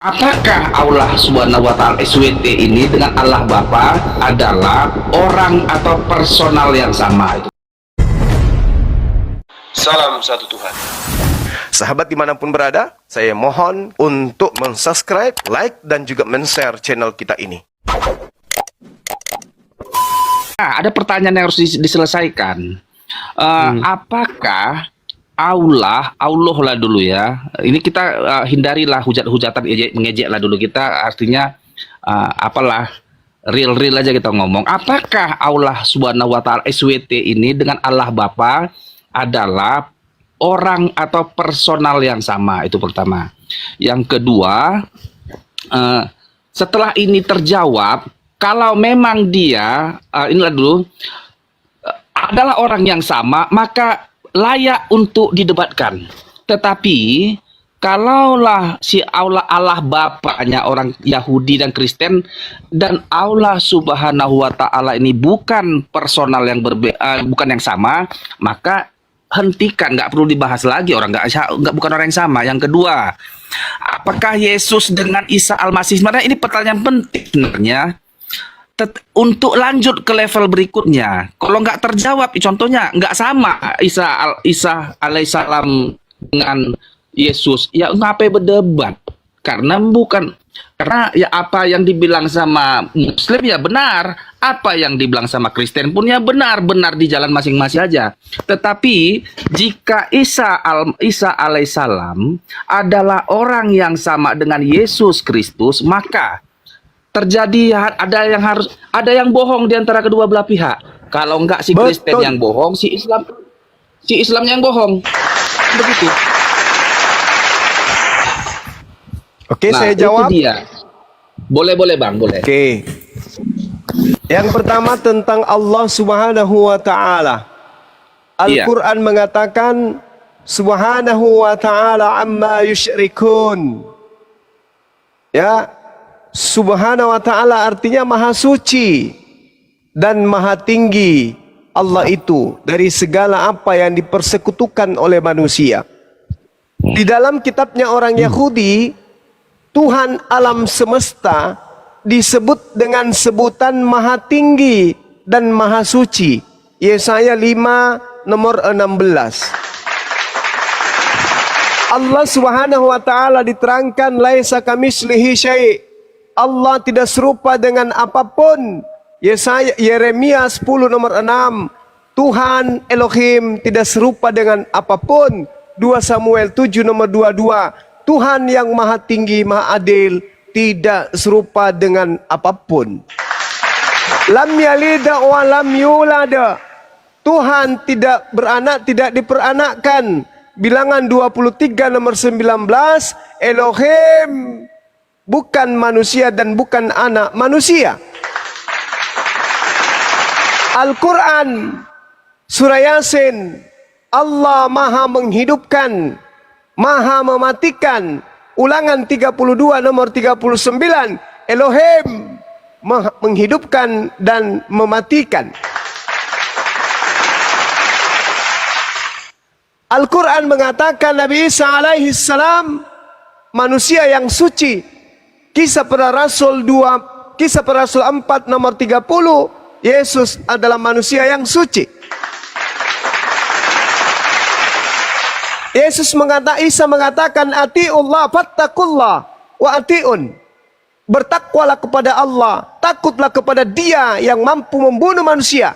Apakah Allah Subhanahu wa Ta'ala SWT ini dengan Allah Bapa adalah orang atau personal yang sama? Itu. Salam satu Tuhan. Sahabat dimanapun berada, saya mohon untuk mensubscribe, like, dan juga men-share channel kita ini. Nah, ada pertanyaan yang harus diselesaikan. Apakah Allah lah dulu ya. Ini kita hindarilah hujat-hujatan mengejek lah dulu. Kita artinya real aja kita ngomong. Apakah Allah Subhanahu wa Ta'ala SWT ini dengan Allah Bapa adalah orang atau personal yang sama? Itu pertama. Yang kedua, setelah ini terjawab, kalau memang dia inilah dulu adalah orang yang sama, maka layak untuk didebatkan. Tetapi kalaulah si Allah Bapaknya orang Yahudi dan Kristen dan Allah Subhanahu wa Ta'ala ini bukan personal yang bukan yang sama, maka hentikan, nggak perlu dibahas lagi, orang bukan orang yang sama. Yang kedua, apakah Yesus dengan Isa Al-Masih? Sebenarnya ini pertanyaan penting sebenarnya. Untuk lanjut ke level berikutnya, kalau nggak terjawab, contohnya nggak sama Isa alaihissalam dengan Yesus, ya ngapain berdebat? Karena ya apa yang dibilang sama Muslim ya benar, apa yang dibilang sama Kristen pun ya benar di jalan masing-masing aja. Tetapi jika Isa alaihissalam adalah orang yang sama dengan Yesus Kristus, maka terjadi ada yang bohong di antara kedua belah pihak. Kalau enggak si Kristen yang bohong, si Islam yang bohong. Begitu. Oke, saya jawab. Itu dia. Boleh Bang, boleh. Oke. Yang pertama tentang Allah Subhanahu wa Ta'ala. Al-Quran mengatakan Subhanahu wa Ta'ala amma yusyrikun. Ya, Subhanahu wa Ta'ala artinya maha suci dan maha tinggi Allah itu dari segala apa yang dipersekutukan oleh manusia. Di dalam kitabnya orang Yahudi, Tuhan alam semesta disebut dengan sebutan maha tinggi dan maha suci. Yesaya 5 nomor 16. Allah Subhanahu wa Ta'ala diterangkan laisa kamitslihi syai'. Allah tidak serupa dengan apapun. Yeremia 10 nomor 6. Tuhan Elohim tidak serupa dengan apapun. 2 Samuel 7 nomor 22. Tuhan yang maha tinggi, maha adil, tidak serupa dengan apapun. Lam yalida wa lam yulada. Tuhan tidak beranak, tidak diperanakkan. Bilangan 23 nomor 19. Elohim bukan manusia dan bukan anak manusia. Al-Quran Surah Yasin, Allah maha menghidupkan, maha mematikan. Ulangan 32 nomor 39, Elohim menghidupkan dan mematikan. Al-Quran mengatakan Nabi Isa alaihi salam manusia yang suci. Kisah para Rasul 4 nomor 30, Yesus adalah manusia yang suci. Isa mengatakan atiullah fattakullah wa atiun. Bertakwalah kepada Allah, takutlah kepada Dia yang mampu membunuh manusia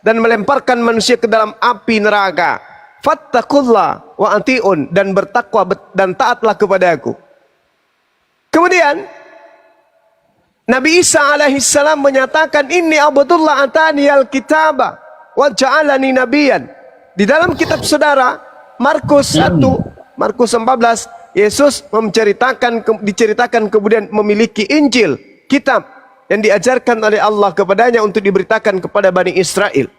dan melemparkan manusia ke dalam api neraka. Fattakullah wa atiun, dan bertakwa dan taatlah kepada Aku. Kemudian Nabi Isa alaihissalam menyatakan inni abdullah atani al-kitaba wa ja'alani nabiyan. Di dalam kitab saudara Markus 1, Markus 14, Yesus diceritakan kemudian memiliki Injil, kitab yang diajarkan oleh Allah kepadanya untuk diberitakan kepada Bani Israel.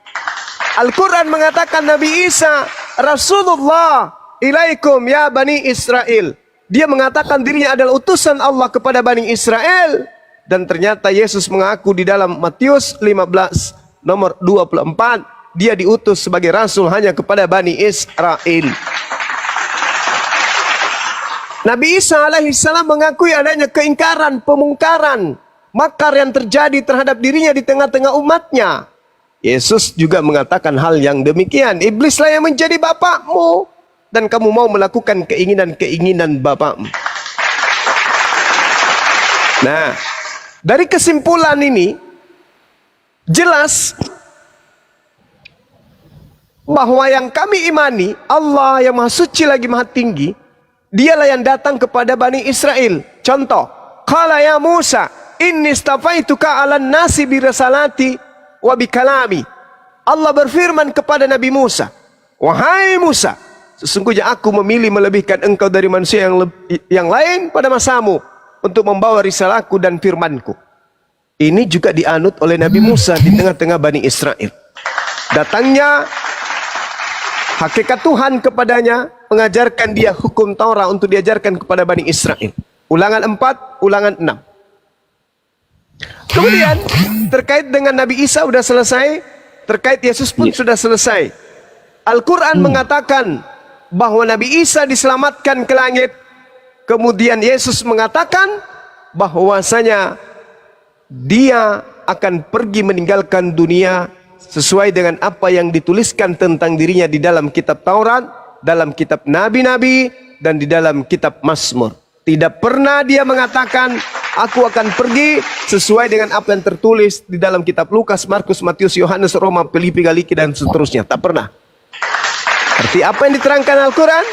Al-Quran mengatakan Nabi Isa Rasulullah ilaikum ya Bani Israel. Dia mengatakan dirinya adalah utusan Allah kepada Bani Israel. Dan ternyata Yesus mengaku di dalam Matius 15 nomor 24, dia diutus sebagai rasul hanya kepada Bani Israel. Nabi Isa alaihissalam mengakui adanya keingkaran, pemungkaran, makar yang terjadi terhadap dirinya di tengah-tengah umatnya. Yesus juga mengatakan hal yang demikian. Iblislah yang menjadi bapakmu dan kamu mau melakukan keinginan-keinginan bapakmu. Nah, dari kesimpulan ini jelas bahwa yang kami imani, Allah yang Maha Suci lagi Maha Tinggi, Dialah yang datang kepada Bani Israel. Contoh, qala ya Musa, inni istafaituka 'alan nasi bi risalati wa bi kalami. Allah berfirman kepada Nabi Musa, wahai Musa, sesungguhnya aku memilih melebihkan engkau dari manusia yang lain pada masamu untuk membawa risalahku dan firmanku. Ini juga dianut oleh Nabi Musa di tengah-tengah Bani Israel. Datangnya hakikat Tuhan kepadanya, mengajarkan dia hukum Taurat untuk diajarkan kepada Bani Israel. Ulangan 4, ulangan 6. Kemudian terkait dengan Nabi Isa sudah selesai, terkait Yesus pun sudah selesai. Al-Quran mengatakan bahwa Nabi Isa diselamatkan ke langit. Kemudian Yesus mengatakan bahwasanya dia akan pergi meninggalkan dunia sesuai dengan apa yang dituliskan tentang dirinya di dalam kitab Taurat, dalam kitab Nabi-Nabi, dan di dalam kitab Mazmur. Tidak pernah dia mengatakan, aku akan pergi sesuai dengan apa yang tertulis di dalam kitab Lukas, Markus, Matius, Yohanes, Roma, Filipi, Galiki, dan seterusnya. Tak pernah. Arti apa yang diterangkan Al-Quran?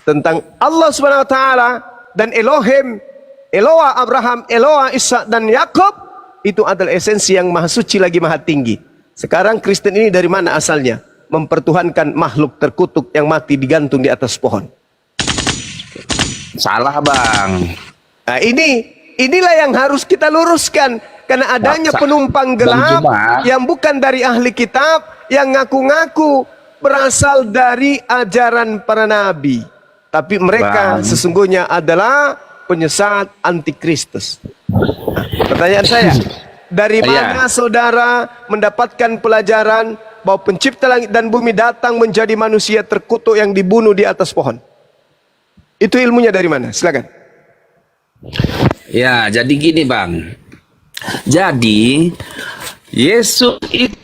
Tentang Allah Subhanahu Wa Taala dan Elohim, Eloah Abraham, Eloah Ishak dan Yakub, itu adalah esensi yang maha suci lagi maha tinggi. Sekarang Kristen ini dari mana asalnya? Mempertuhankan makhluk terkutuk yang mati digantung di atas pohon. Salah, Bang. Nah, inilah yang harus kita luruskan. Karena adanya penumpang gelap yang bukan dari ahli kitab, yang ngaku-ngaku berasal dari ajaran para nabi. Tapi mereka sesungguhnya adalah penyesat antikristus. Pertanyaan saya, dari mana saudara mendapatkan pelajaran bahwa pencipta langit dan bumi datang menjadi manusia terkutuk yang dibunuh di atas pohon? Itu ilmunya dari mana? Silakan. Ya, jadi gini, Bang. Jadi Yesus itu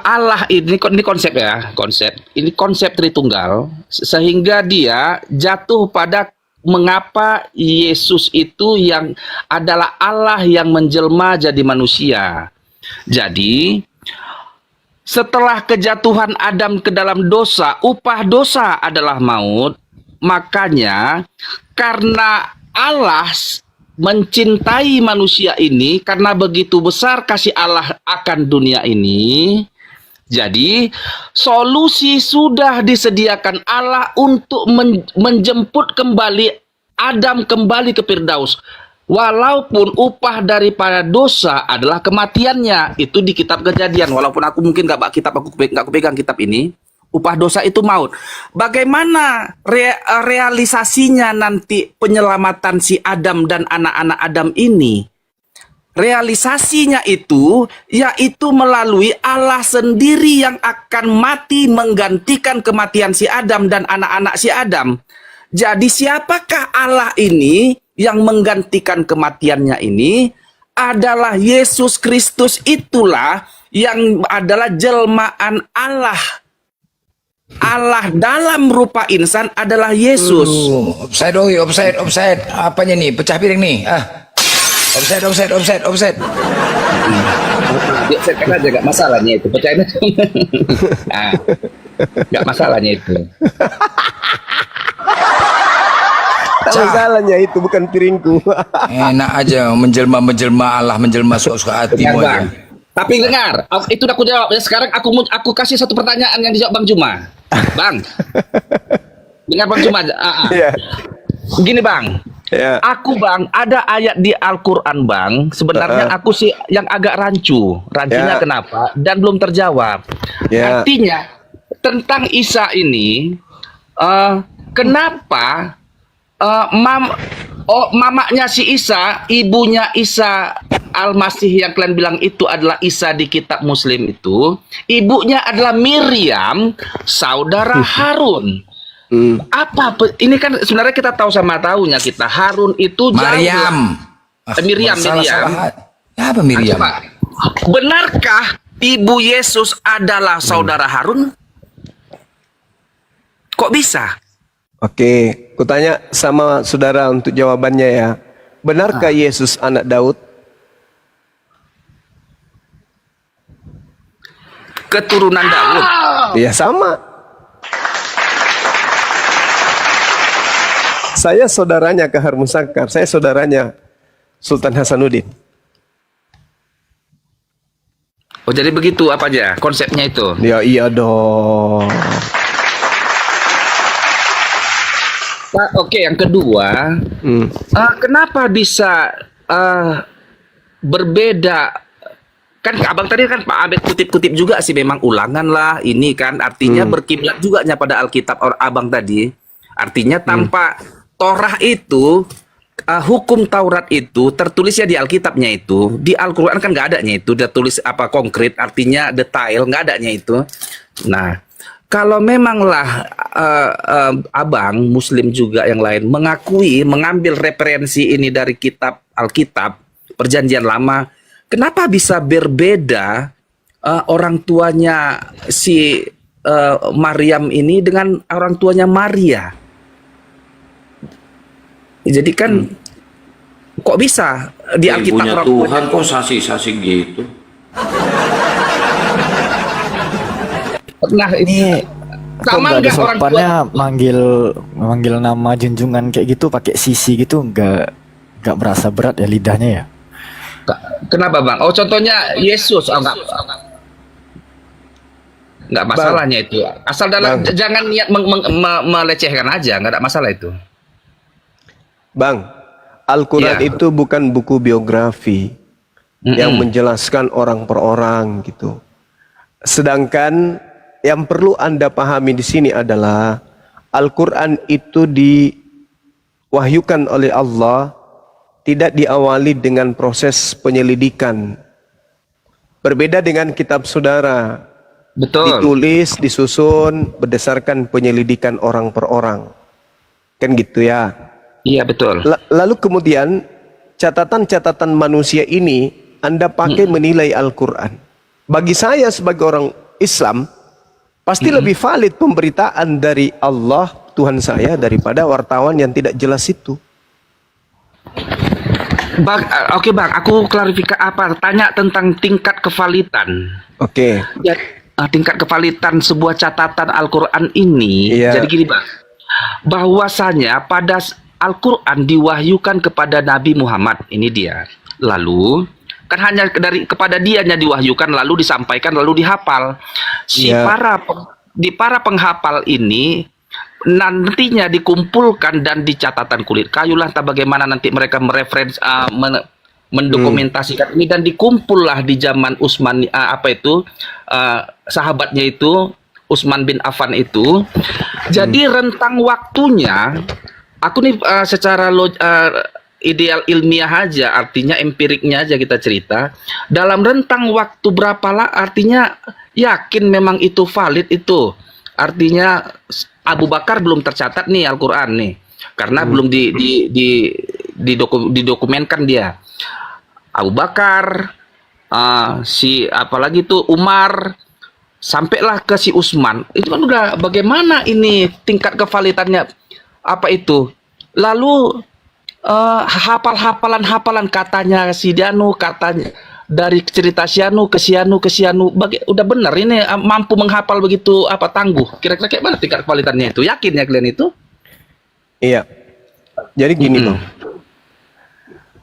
Allah, ini konsep ya, ini konsep Tritunggal, sehingga dia jatuh pada mengapa Yesus itu yang adalah Allah yang menjelma jadi manusia. Jadi setelah kejatuhan Adam ke dalam dosa, upah dosa adalah maut. Makanya karena Allah mencintai manusia ini, karena begitu besar kasih Allah akan dunia ini, jadi solusi sudah disediakan Allah untuk menjemput kembali Adam kembali ke Firdaus. Walaupun upah daripada dosa adalah kematiannya, itu di kitab Kejadian. Walaupun aku mungkin nggak pegang kitab ini, upah dosa itu maut. Bagaimana realisasinya nanti penyelamatan si Adam dan anak-anak Adam ini? Realisasinya itu yaitu melalui Allah sendiri yang akan mati menggantikan kematian si Adam dan anak-anak si Adam. Jadi siapakah Allah ini yang menggantikan kematiannya ini? Adalah Yesus Kristus, itulah yang adalah jelmaan Allah. Allah dalam rupa insan adalah Yesus. Offside. Apanya nih? Pecah piring nih. Offside. Ya, saya kira aja gak masalahnya itu. Percaya gak masalahnya itu. Tak masalahnya itu, bukan piringku. Enak aja menjelma Allah, menjelma suka hatimu aja. Tapi dengar, itu udah aku jawab. Sekarang aku kasih satu pertanyaan yang dijawab Bang Juma. Bang, dengar Bang Juma. Yeah. Begini Bang. Ya. Aku Bang, ada ayat di Al-Quran Bang, sebenarnya aku sih yang agak rancunya kenapa, dan belum terjawab. Artinya, tentang Isa ini, kenapa mamanya si Isa, ibunya Isa Al-Masih yang kalian bilang itu adalah Isa di kitab Muslim itu, ibunya adalah Miriam, saudara Harun. Ini kan sebenarnya kita tahu sama tahunya kita Harun itu Maryam. Miriam. Ya, apa Miriam? Coba, benarkah ibu Yesus adalah saudara Harun? Kok bisa? Oke, kutanya sama saudara untuk jawabannya ya. Benarkah Yesus anak Daud? Keturunan Daud. Ya sama. Saya saudaranya Kahar Musakar, saya saudaranya Sultan Hasanuddin. Oh, jadi begitu apa aja konsepnya itu? Ya iya dong. Oke, yang kedua, kenapa bisa berbeda? Kan abang tadi kan Pak Abed kutip-kutip juga sih, memang ulangan lah ini kan, artinya berkiblat juga pada Alkitab abang tadi. Artinya tanpa Torah itu, hukum Taurat itu tertulisnya di Alkitabnya itu, di Al-Quran kan nggak adanya itu, dia tulis apa konkret, artinya detail, nggak adanya itu. Nah, kalau memanglah abang Muslim juga yang lain mengambil referensi ini dari kitab Alkitab Perjanjian Lama, kenapa bisa berbeda orang tuanya si Maryam ini dengan orang tuanya Maria? Jadi kan kok bisa di Alkitab Ibunya orang Tuhan kok sasi-sasi gitu. Nah, Ini kok sama nggak ada nggak orang tua? sopannya manggil nama junjungan kayak gitu pakai sisi gitu, nggak berasa berat ya lidahnya ya? Kenapa bang? Oh contohnya Yesus, nggak masalahnya itu. Asal dalam jangan niat melecehkan aja, nggak ada masalah itu. Bang, Al-Quran Iya. itu bukan buku biografi yang menjelaskan orang per orang gitu. Sedangkan yang perlu Anda pahami di sini adalah Al-Quran itu diwahyukan oleh Allah, tidak diawali dengan proses penyelidikan. Berbeda dengan kitab saudara, Betul. ditulis, disusun berdasarkan penyelidikan orang per orang. Kan gitu ya. Iya betul. Lalu kemudian catatan-catatan manusia ini Anda pakai menilai Al-Quran. Bagi saya sebagai orang Islam, pasti lebih valid pemberitaan dari Allah Tuhan saya daripada wartawan yang tidak jelas itu. Bang, oke bang, aku klarifikasi tanya tentang tingkat kevalitan. Oke. Ya, tingkat kevalitan sebuah catatan Al-Quran ini. Iya. Jadi gini bang, bahwasanya pada Al-Quran diwahyukan kepada Nabi Muhammad, ini dia. Lalu kan hanya kepada dianya diwahyukan, lalu disampaikan, lalu dihafal. Iya. Para penghafal ini nantinya dikumpulkan dan di catatan kulit kayu lah, entah bagaimana nanti mereka mendokumentasikan ini, dan dikumpullah di zaman Utsman sahabatnya itu Utsman bin Affan itu. Jadi rentang waktunya, aku nih secara ideal ilmiah aja, artinya empiriknya aja kita cerita, dalam rentang waktu berapa lah, artinya yakin memang itu valid itu. Artinya Abu Bakar belum tercatat nih Al-Quran nih, karena belum didokumenkan dia. Abu Bakar, apalagi tuh Umar, sampailah ke si Utsman. Itu kan udah bagaimana ini tingkat kevalitannya apa itu. Lalu hafalan katanya si Danu, katanya dari cerita Sianu ke Sianu udah benar ini, mampu menghafal begitu tangguh. Kira-kira kayak mana tingkat kevalitannya itu? Yakin ya kalian itu? Iya. Jadi gini Bang.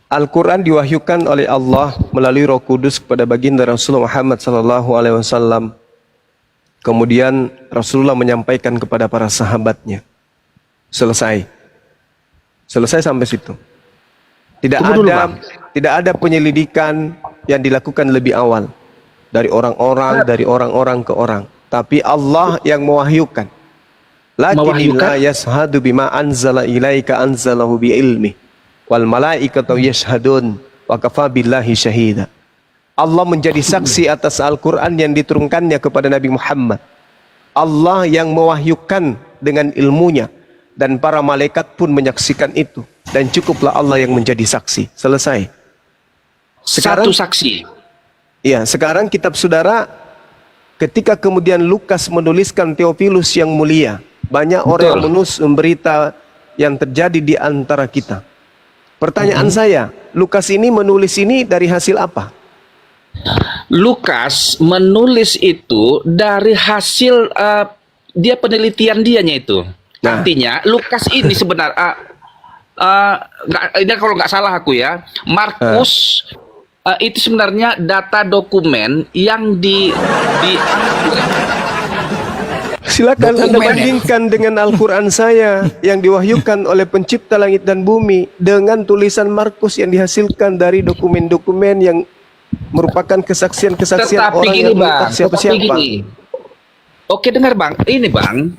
Al-Quran diwahyukan oleh Allah melalui Roh Kudus kepada baginda Rasulullah Muhammad SAW. Kemudian Rasulullah menyampaikan kepada para sahabatnya. Selesai sampai situ. Tidak ada penyelidikan yang dilakukan lebih awal dari orang-orang ke orang. Tapi Allah yang mewahyukan. Lakin la yashhadu bima anzala ilaika anzalahu bi ilmi wal malaikatu yashhadun wa kafa billahi syahida. Allah menjadi saksi atas Al-Quran yang diturunkannya kepada Nabi Muhammad. Allah yang mewahyukan dengan ilmunya. Dan para malaikat pun menyaksikan itu. Dan cukuplah Allah yang menjadi saksi. Selesai. Satu saksi. Ya, sekarang kitab saudara, ketika kemudian Lukas menuliskan Theophilus yang mulia, banyak orang yang menulis berita yang terjadi di antara kita. Pertanyaan saya, Lukas ini menulis ini dari hasil apa? Lukas menulis itu dari hasil dia penelitian dianya itu. Nah. Artinya Lukas ini sebenarnya ini kalau nggak salah aku ya, Markus itu sebenarnya data dokumen yang Silakan Anda Dokumen, ya? bandingkan dengan Al-Quran saya yang diwahyukan oleh pencipta langit dan bumi dengan tulisan Markus yang dihasilkan dari dokumen-dokumen yang merupakan kesaksian-kesaksian Tetapi orang gini yang bang, menentang siapa-siapa. tetapi gini. Oke dengar bang, ini bang,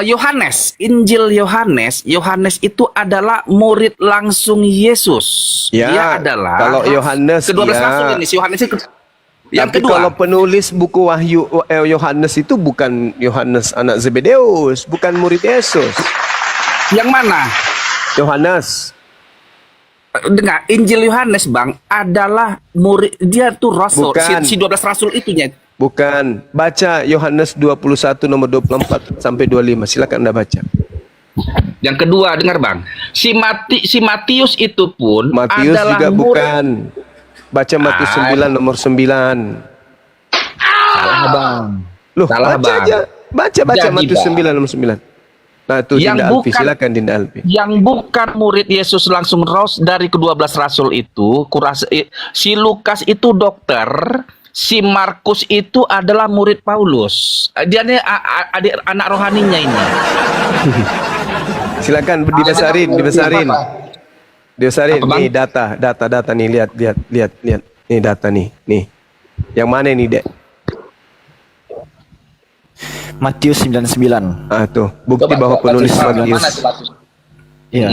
Yohanes, Injil Yohanes itu adalah murid langsung Yesus. Ya, Dia adalah kalau Yohanes, kedua belas ya. rasul ini, Yohanes itu yang Tapi kedua. kalau penulis buku Wahyu Yohanes itu bukan Yohanes anak Zebedeus, bukan murid Yesus. Yang mana? Yohanes. Dengar, Injil Yohanes bang adalah murid, dia tuh rasul, Bukan. si 12 rasul itunya. Bukan. Baca Yohanes 21 nomor 24 sampai 25. Silakan Anda baca. Yang kedua, dengar bang, si Matius itu pun Matius adalah juga murid. bukan. Baca Matius 9 nomor 9. Salah bang. Loh, Salah, baca Bang. aja. Baca Jadi, Matius Bang. 9 nomor 9. Nah, itu Yang Dinda Alfi. bukan- Silakan Dinda Alfi. Yang bukan murid Yesus langsung raus dari kedua belas rasul itu, si Lukas itu dokter, si Markus itu adalah murid Paulus. Dia ini adik anak rohaninya ini. Silakan dibesarin. Dibesarin. Apa, Bang? Nih data nih, lihat. Nih data nih. Yang mana nih, Dek? Matius 99. Ah, tuh. Bukti bahwa penulis Matius. Iya.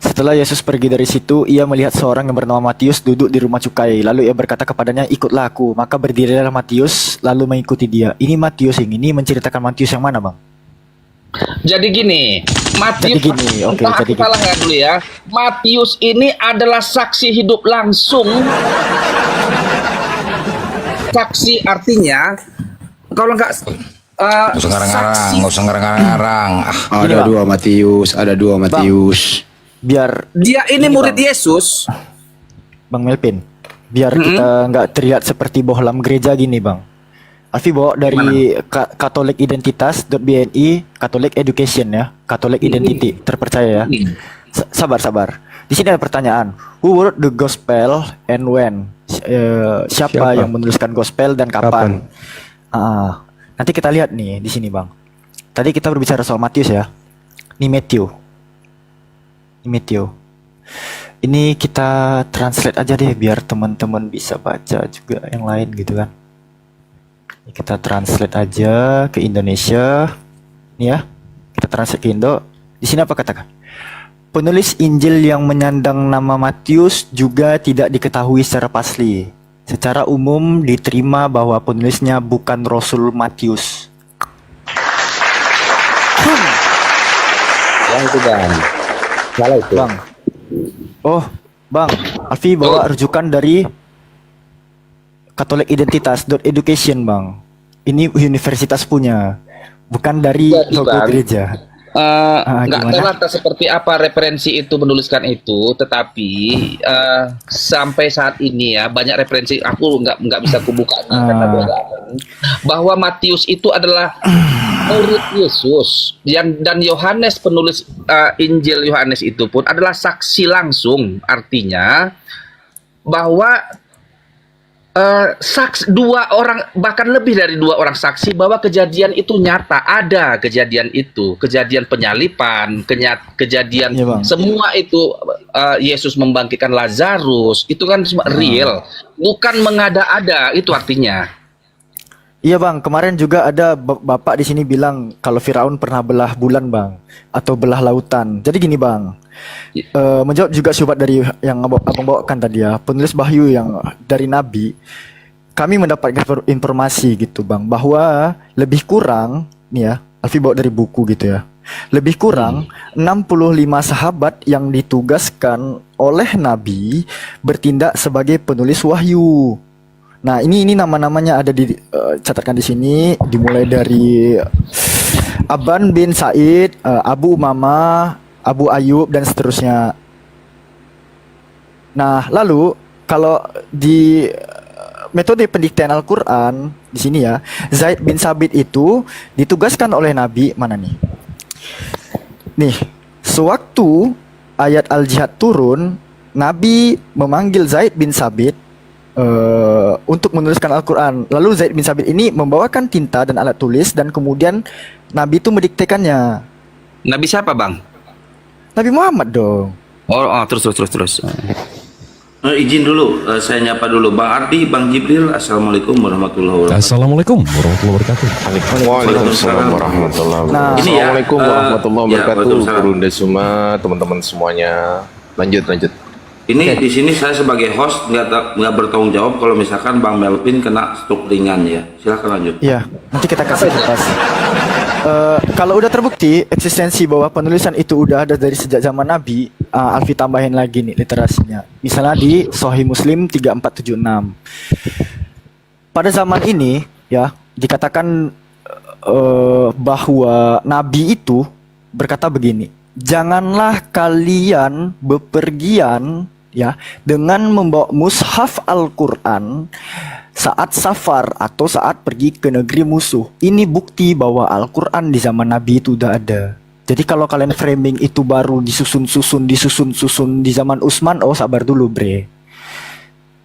Setelah Yesus pergi dari situ, ia melihat seorang yang bernama Matius duduk di rumah cukai. Lalu ia berkata kepadanya, "Ikutlah aku." Maka berdirilah Matius lalu mengikuti dia. Ini Matius yang ini menceritakan Matius yang mana, Bang? Jadi gini, Matius, Jadi gini, oke, entah jadi aku salah nggak dulu ya. Matius ini adalah saksi hidup langsung. Saksi artinya kalau nggak Nggak usah ngarang-ngarang, nggak usah ngarang-ngarang. Ah, Gini, Bang. Ada dua Matius. Biar dia ini murid Yesus. Bang Melvin, biar kita nggak terlihat seperti bohlam gereja gini, Bang. Alfi bawa dari katolikidentitas.bni, Catholic Education ya, Catholic Identity, terpercaya ya. Sabar. Di sini ada pertanyaan. Who wrote the gospel and when? Siapa yang menuliskan gospel dan kapan? Nanti kita lihat nih di sini, Bang. Tadi kita berbicara soal Matius ya. Ini Matthew. Ini kita translate aja deh biar teman-teman bisa baca juga yang lain gitu kan. Ini kita translate aja ke Indonesia. Nih ya. Kita translate ke Indo. Di sini apa katakan? Penulis Injil yang menyandang nama Matius juga tidak diketahui secara pasti. Secara umum diterima bahwa penulisnya bukan Rasul Matius. Yang itu bang, salah itu. Bang. Oh, Bang. Alfi bawa rujukan dari katolikidentitas.education, Bang. Ini universitas punya, bukan dari Jadi, logo Bang, gereja. nggak tahu Gimana? lantas seperti apa referensi itu menuliskan itu, tetapi sampai saat ini ya banyak referensi aku nggak bisa kubuka karena godaan, bahwa Matius itu adalah murid Yesus dan Yohanes penulis Injil Yohanes itu pun adalah saksi langsung, artinya bahwa dua orang bahkan lebih dari dua orang saksi bahwa kejadian itu nyata, ada kejadian itu, kejadian penyalipan, kejadian Iya, Bang. semua itu, Yesus membangkitkan Lazarus itu kan semua real, bukan mengada-ada, itu artinya. Iya, Bang, kemarin juga ada Bapak di sini bilang kalau Firaun pernah belah bulan, Bang, atau belah lautan. Jadi gini, Bang. Menjawab juga syubhat dari yang Abang bawakan tadi ya, penulis Wahyu yang dari Nabi, kami mendapat informasi gitu, Bang, bahwa lebih kurang nih ya, Alfi bawa dari buku gitu ya. Lebih kurang 65 sahabat yang ditugaskan oleh Nabi bertindak sebagai penulis wahyu. Nah, ini nama-namanya ada di catatkan di sini, dimulai dari Aban bin Said, Abu Umamah, Abu Ayyub dan seterusnya. Nah, lalu kalau di metode pendiktean Al-Qur'an di sini ya, Zaid bin Sabit itu ditugaskan oleh Nabi mana nih? Nih, sewaktu ayat Al-Jihad turun, Nabi memanggil Zaid bin Sabit untuk menuliskan Al-Quran. Lalu Zaid bin Sabit ini membawakan tinta dan alat tulis dan kemudian Nabi itu mendiktekannya. Nabi siapa, Bang? Nabi Muhammad dong. Terus. Izin dulu, saya nyapa dulu Bang Ardi, Bang Jibril. Assalamualaikum warahmatullahi wabarakatuh. Assalamualaikum warahmatullahi wabarakatuh. Waalaikumsalam warahmatullahi wabarakatuh. Nah, Assalamualaikum warahmatullahi Ya, wabarakatuh. waalaikumsalam. Guru semua, teman-teman semuanya. Lanjut. Ini di sini saya sebagai host nggak bertanggung jawab kalau misalkan Bang Melvin kena stroke ringan ya. Silakan lanjut. Iya, nanti kita kasih kipas. Kalau udah terbukti eksistensi bahwa penulisan itu udah ada dari sejak zaman Nabi, Alfi tambahin lagi nih literasinya. Misalnya di Sahih Muslim 3476. Pada zaman ini ya dikatakan bahwa Nabi itu berkata begini, janganlah kalian bepergian ya dengan membawa mushaf Al-Quran saat safar atau saat pergi ke negeri musuh. Ini bukti bahwa Al-Quran di zaman Nabi itu udah ada. Jadi kalau kalian framing itu baru disusun-susun di zaman Utsman, oh sabar dulu bre.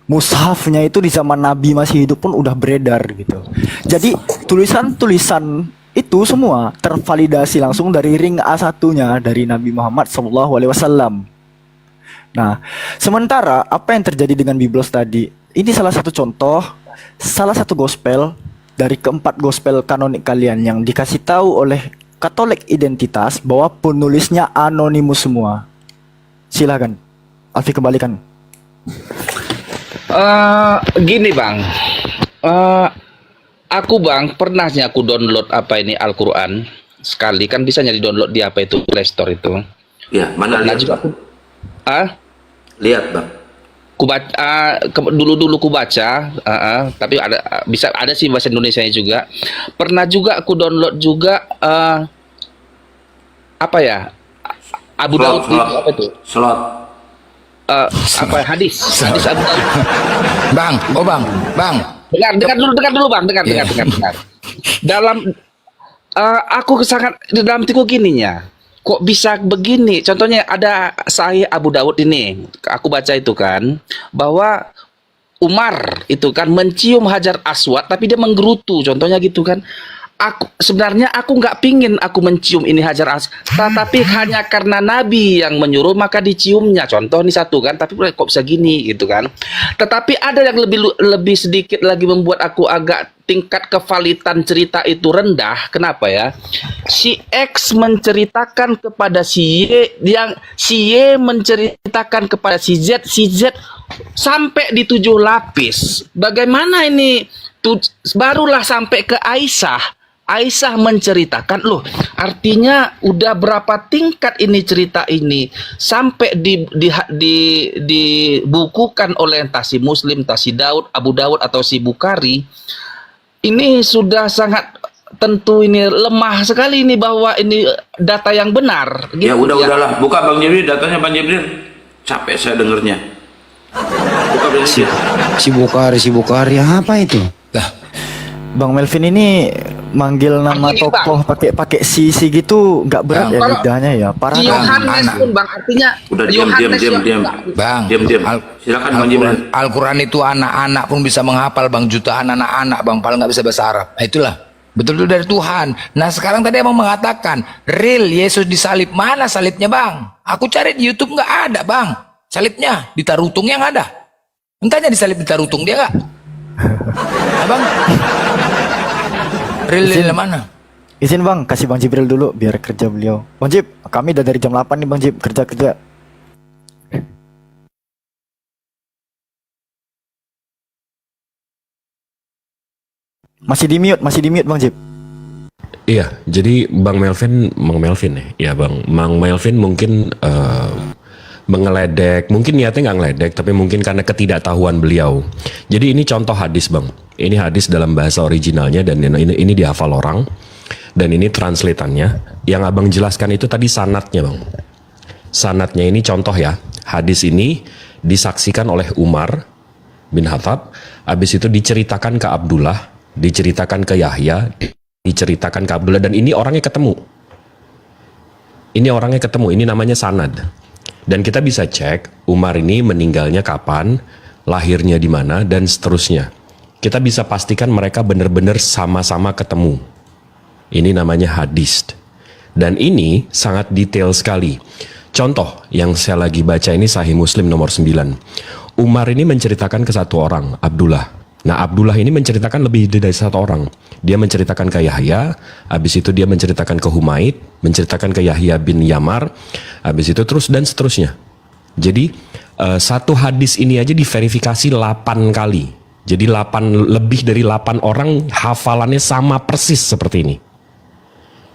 Mushafnya itu di zaman Nabi masih hidup pun udah beredar gitu. Jadi tulisan-tulisan itu semua tervalidasi langsung dari ring A1-nya dari Nabi Muhammad SAW. Nah, sementara apa yang terjadi dengan Biblos tadi? Ini salah satu contoh, salah satu gospel dari keempat gospel kanonik kalian yang dikasih tahu oleh Katolik Identitas bahwa penulisnya anonimus semua. Silakan, Alfi kembalikan. Gini Bang, aku Bang pernahnya aku download apa ini Al-Quran sekali, kan bisa nyari download di apa itu Play Store itu. Ya, mana Nah lihat juga Bang? aku, Lihat Bang. dulu ku baca, tapi ada sih bahasa Indonesianya juga. Pernah juga aku download juga apa ya, Abu Daud itu apa itu? Slot. Apa hadis Abu Daud. Bang. Dengar dulu Bang, dengar. Dalam aku sangat di dalam hatiku gininya. Kok bisa begini? Contohnya ada Sahih Abu Daud ini, aku baca itu kan, bahwa Umar itu kan mencium Hajar Aswad tapi dia menggerutu, contohnya gitu kan. Sebenarnya aku nggak pingin aku mencium ini Hajar Aswad, tapi hanya karena Nabi yang menyuruh maka diciumnya. Contoh nih satu kan, tapi kok bisa gini gitu kan. Tetapi ada yang lebih sedikit lagi membuat aku agak tingkat kevalitan cerita itu rendah. Kenapa ya? Si X menceritakan kepada si Y, yang si Y menceritakan kepada si Z sampai di 7 lapis. Bagaimana ini? Barulah sampai ke Aisyah. Aisyah menceritakan, loh, artinya udah berapa tingkat ini cerita ini sampai dibukukan oleh entah si Muslim, entah si Daud, Abu Daud atau si Bukhari. Ini sudah sangat tentu ini lemah sekali ini bahwa ini data yang benar. Ya udahlah, buka Bang Jibril, datanya Bang Jibril. Capek saya dengernya. Buka Bang Jibril. Si Bukhari apa itu? Lah, Bang Melvin ini manggil nama Artinya, tokoh pakai si gitu nggak berat ya Kalau lidahnya ya. Parah Si kan? Yohanes anak. pun Bang, artinya Udah diam. Bang. Silakan Bang Jibril. Al-Quran itu anak-anak pun bisa menghafal Bang, jutaan anak-anak Bang, paling nggak bisa bahasa Arab. Nah, itulah betul-betul dari Tuhan. Nah sekarang tadi Abang mengatakan real Yesus disalib, mana salibnya Bang? Aku cari di YouTube nggak ada Bang. Salibnya di Tarutung yang ada. Entahnya disalib di Tarutung dia nggak? Abang real mana? Izin Bang, kasih Bang Jibril dulu biar kerja beliau. Bang Jib, kami udah dari jam 8 nih Bang Jib, kerja. Masih di mute Bang Jib. Iya, jadi Bang Melvin ya, Bang Melvin mungkin mengeledek, mungkin niatnya nggak ngeledek, tapi mungkin karena ketidaktahuan beliau. Jadi ini contoh hadis, Bang. Ini hadis dalam bahasa originalnya dan ini dihafal orang, dan ini translatannya. Yang Abang jelaskan itu tadi sanatnya, Bang. Sanatnya ini contoh ya. Hadis ini disaksikan oleh Umar bin Khattab, habis itu diceritakan ke Abdullah, diceritakan ke Yahya, diceritakan ke Abdullah, dan ini orangnya ketemu. Ini namanya sanad. Dan kita bisa cek Umar ini meninggalnya kapan, lahirnya di mana, dan seterusnya. Kita bisa pastikan mereka benar-benar sama-sama ketemu. Ini namanya hadis. Dan ini sangat detail sekali. Contoh yang saya lagi baca ini Sahih Muslim nomor 9. Umar ini menceritakan ke satu orang, Abdullah. Nah, Abdullah ini menceritakan lebih dari satu orang. Dia menceritakan ke Yahya, habis itu dia menceritakan ke Humaid, menceritakan ke Yahya bin Yamar, habis itu terus dan seterusnya. Jadi satu hadis ini aja diverifikasi 8 kali. Jadi lebih dari 8 orang hafalannya sama persis seperti ini.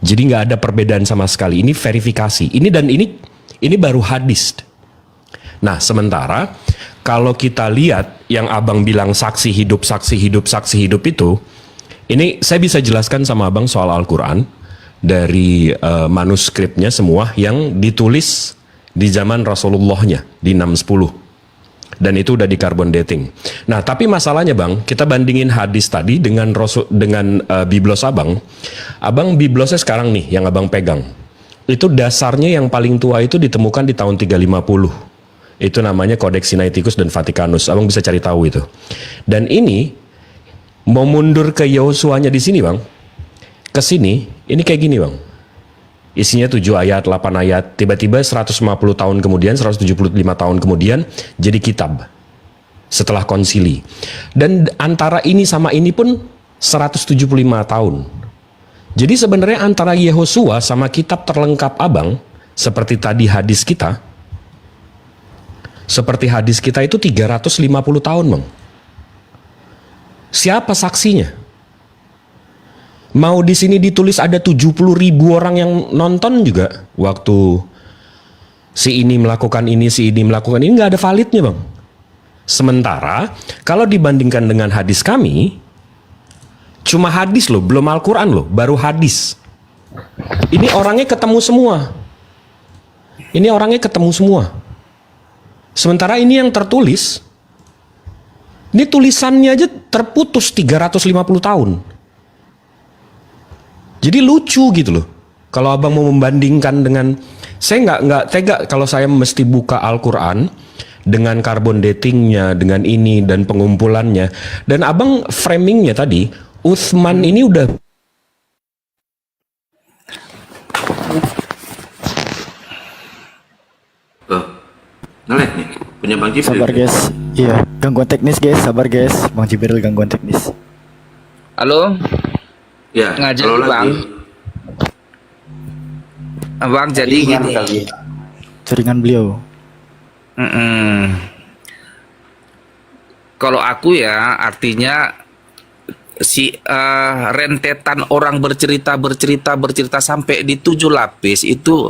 Jadi nggak ada perbedaan sama sekali. Ini verifikasi. Ini baru hadis. Nah, sementara kalau kita lihat yang Abang bilang saksi hidup itu, ini saya bisa jelaskan sama Abang soal Al-Quran dari manuskripnya semua yang ditulis di zaman Rasulullahnya di 610. Dan itu udah di carbon dating. Nah, tapi masalahnya, Bang, kita bandingin hadis tadi dengan biblos Abang. Abang biblosnya sekarang nih yang Abang pegang. Itu dasarnya yang paling tua itu ditemukan di tahun 350. Itu namanya Codex Sinaiticus dan Vaticanus. Abang bisa cari tahu itu. Dan ini mau mundur ke Yosuanya di sini, Bang. Ke sini, ini kayak gini, Bang. Isinya 7 ayat, 8 ayat. Tiba-tiba 150 tahun kemudian, 175 tahun kemudian jadi kitab. Setelah konsili. Dan antara ini sama ini pun 175 tahun. Jadi sebenarnya antara Yehosua sama kitab terlengkap Abang, seperti tadi hadis kita, itu 350 tahun, Bang. Siapa saksinya? Mau di sini ditulis ada 70.000 orang yang nonton juga waktu si ini melakukan ini, nggak ada validnya, Bang. Sementara kalau dibandingkan dengan hadis kami, cuma hadis loh, belum Al-Quran loh, baru hadis. Ini orangnya ketemu semua. Sementara ini yang tertulis, ini tulisannya aja terputus 350 tahun. Jadi lucu gitu loh. Kalau Abang mau membandingkan dengan, saya nggak tega kalau saya mesti buka Al-Quran dengan carbon datingnya, dengan ini dan pengumpulannya. Dan Abang framingnya tadi, Utsman ini udah ngelek nih punya Bang Jibril. Sabar guys. Iya, gangguan teknis guys. Sabar guys. Bang Jibril gangguan teknis. Halo, Ya, ngajak kalau Bang. lagi Bang, jadi gini. Jaringan beliau. Kalau aku ya, artinya si rentetan orang bercerita sampai di 7 lapis itu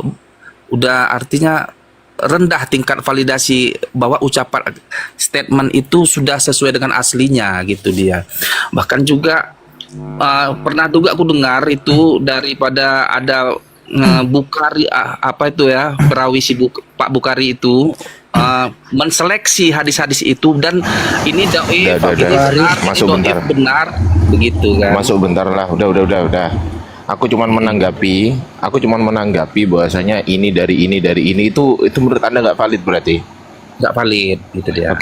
udah artinya rendah tingkat validasi bahwa ucapan statement itu sudah sesuai dengan aslinya gitu dia. Bahkan juga pernah juga aku dengar itu daripada ada Bukhari apa itu ya, perawi si Pak Bukhari itu menseleksi hadis-hadis itu, dan ini ini benar, Masuk ini bentar. benar begitu kan. Masuk bentar lah, udah. Aku cuman menanggapi bahwasanya ini dari ini itu menurut Anda nggak valid berarti? Nggak valid gitu dia.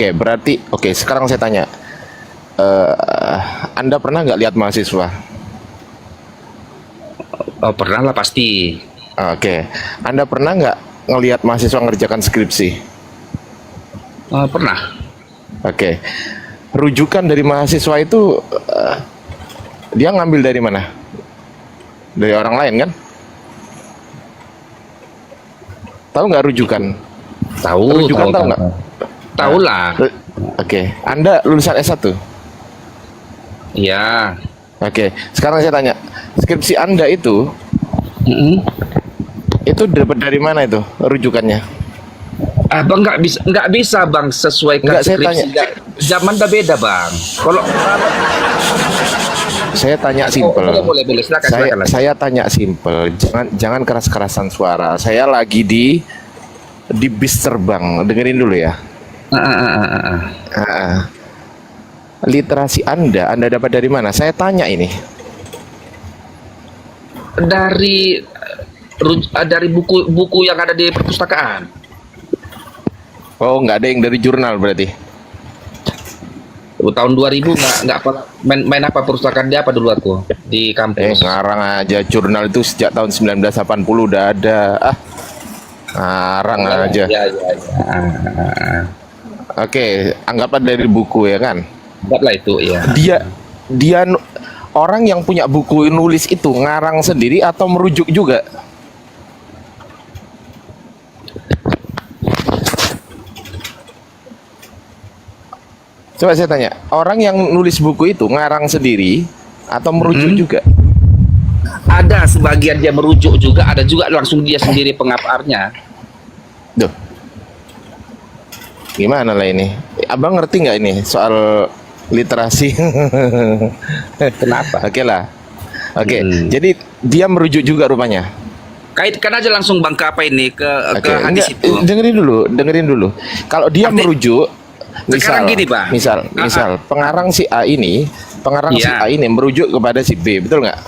Oke, sekarang saya tanya. Anda pernah nggak lihat mahasiswa? Oh, pernah lah pasti. Oke. Anda pernah nggak ngelihat mahasiswa ngerjakan skripsi? Pernah. Oke. Rujukan dari mahasiswa itu dia ngambil dari mana? Dari orang lain kan? Tahu nggak rujukan? Tahu. Rujukan tahu nggak? Tahu lah. Oke. Anda lulusan S1? Iya. Oke, sekarang saya tanya, skripsi Anda itu Mm-mm. dapat dari mana itu rujukannya? Bang nggak bisa bang sesuaikan Nggak, saya skripsi. Zaman udah beda bang. Kalau Saya tanya simpel. boleh silakan. Saya tanya simpel. Jangan keras-kerasan suara. Saya lagi di bis terbang. Dengerin dulu ya. Literasi Anda dapat dari mana? Saya tanya ini. Dari buku yang ada di perpustakaan. Oh, nggak ada yang dari jurnal berarti. Tahun 2000 nggak apa main apa perpustakaan dia apa dulu aku di kampus. Ngarang aja jurnal itu sejak tahun 1980 udah ada. Ngarang aja. Ya. Oke, anggaplah dari buku ya kan. Buatlah itu ya. Dia orang yang punya buku nulis itu ngarang sendiri atau merujuk juga? Coba saya tanya, orang yang nulis buku itu ngarang sendiri atau merujuk juga? Ada sebagian dia merujuk juga, ada juga langsung dia sendiri pengaparnya. Duh, gimana lah ini? Abang ngerti nggak ini soal literasi? Kenapa? Oke lah. Oke, jadi dia merujuk juga rupanya. Kaitkan aja langsung bang ke apa ini ke hadis enggak, itu. dengerin dulu. Kalau dia merujuk, Sekarang gini, Bang. misal pengarang si A ini, si Iya. A ini merujuk kepada si B, betul nggak?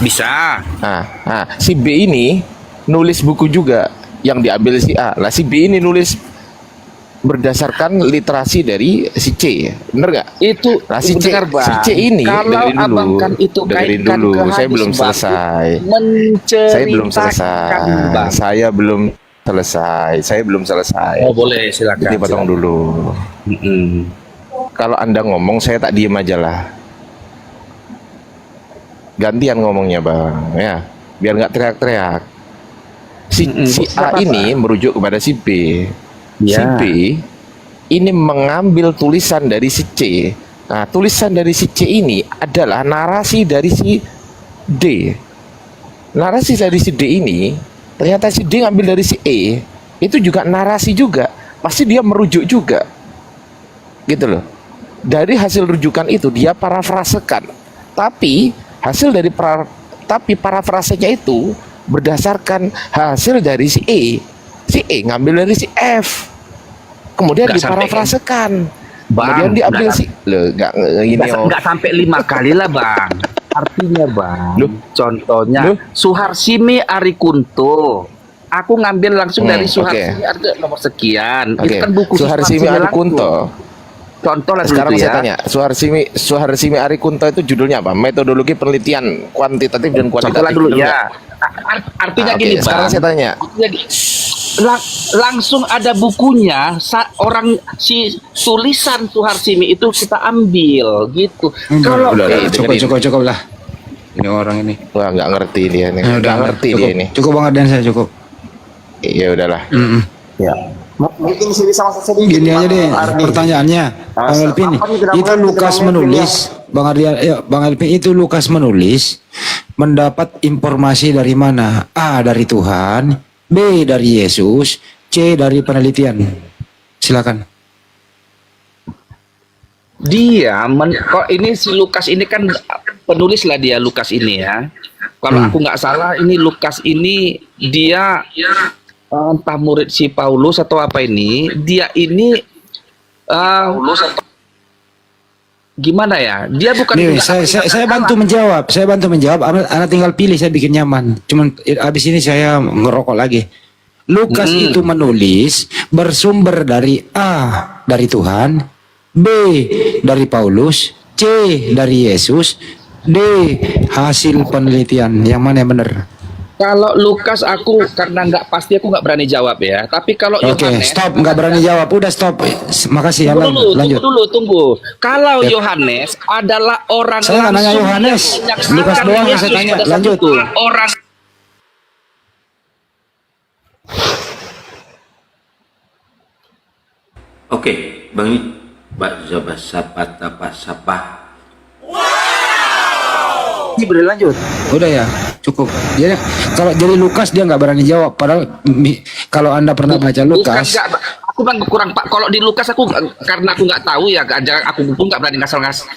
Bisa. Nah, si B ini nulis buku juga yang diambil si A. Lah si B ini nulis berdasarkan literasi dari si C, bener nggak? Itu Nah, si C, benar, Bang. si C ini, kalau dengerin dulu, abang kan itu dengerin kaitkan dulu. ke Saya hadis, belum Bang, selesai. menceritakan, Saya belum selesai. Bang. Saya belum selesai. Saya belum selesai. Oh boleh silakan. Jadi potong silakan. dulu. Mm-mm. Kalau Anda ngomong, saya tak diem aja lah. Gantian ngomongnya, Bang. Ya, biar nggak teriak-teriak. Si A ini merujuk kepada si B. Si Ya. B ini mengambil tulisan dari si C. Nah, tulisan dari si C ini adalah narasi dari si D. Narasi dari si D ini ternyata si D ngambil dari si E. Itu juga narasi juga. Pasti dia merujuk juga. Gitu loh. Dari hasil rujukan itu dia parafrasekan. Tapi hasil dari parafrasenya itu berdasarkan hasil dari si E. Si E ngambil dari si F. Kemudian Nggak sampai diparafrasekan. Bang, Kemudian diambil nggak- si Nggak sampai 5 kali lah bang. Artinya bang, Loh? contohnya Loh? Suharsimi Arikunto. Aku ngambil langsung dari oke. Suharsimi ada nomor sekian. Oke, Itu kan buku Suharsimi Arikunto. langsung. Contoh lah Sekarang dulu saya ya. tanya, Suharsimi Arikunto itu judulnya apa? Metodologi penelitian kuantitatif dan Contoh kualitatif. lah dulu betul ya. nggak? Artinya Oke, gini bang. sekarang saya tanya. Artinya langsung ada bukunya. Si tulisan Suharsimi itu kita ambil gitu. Kalau Udah, Cukup lah. Ini orang ini. Wah, nggak ngerti dia nih. Udah Nggak ngerti cukup. dia ini. Cukup banget dan saya cukup. Ya udahlah. Mungkin sini sama saya sedikit. Gini aja deh pertanyaannya, Bang Alvin. Itu Lukas menulis, Bang Ardian, ya Bang Alvin, itu Lukas menulis mendapat informasi dari mana? A dari Tuhan, B dari Yesus, C dari penelitian. Silakan. kok ini si Lukas ini kan penulis lah dia Lukas ini ya. Kalau aku nggak salah ini Lukas ini dia entah murid si Paulus atau apa ini. Dia ini gimana ya? Dia bukan Nih, juga saya bantu menjawab. Saya bantu menjawab. Anak tinggal pilih, saya bikin nyaman. Cuman habis ini saya ngerokok lagi. Lukas itu menulis bersumber dari A dari Tuhan, B dari Paulus, C dari Yesus, D hasil penelitian. Yang mana yang benar? Kalau Lukas aku karena nggak pasti aku nggak berani jawab ya. Tapi kalau Oke, Yohanes stop. Nggak berani jawab. Udah stop. Makasih ya. Lanjut. Tunggu. Kalau Yohanes adalah orang Saya nggak nanya langsung Yohanes. yang menyaksikan Lukas doang yang saya Yesus tanya. pada saat Lanjut. itu. Orang Oke, Bang Mbak Zabasapa Tapasapa. Jibril lanjut. Udah ya, cukup. Jadi kalau jadi Lukas dia nggak berani jawab. Padahal kalau Anda pernah baca Bukan Lukas, enggak, aku bang kurang pak. Kalau di Lukas aku karena aku nggak tahu ya, aku pun nggak berani ngasal-ngasal.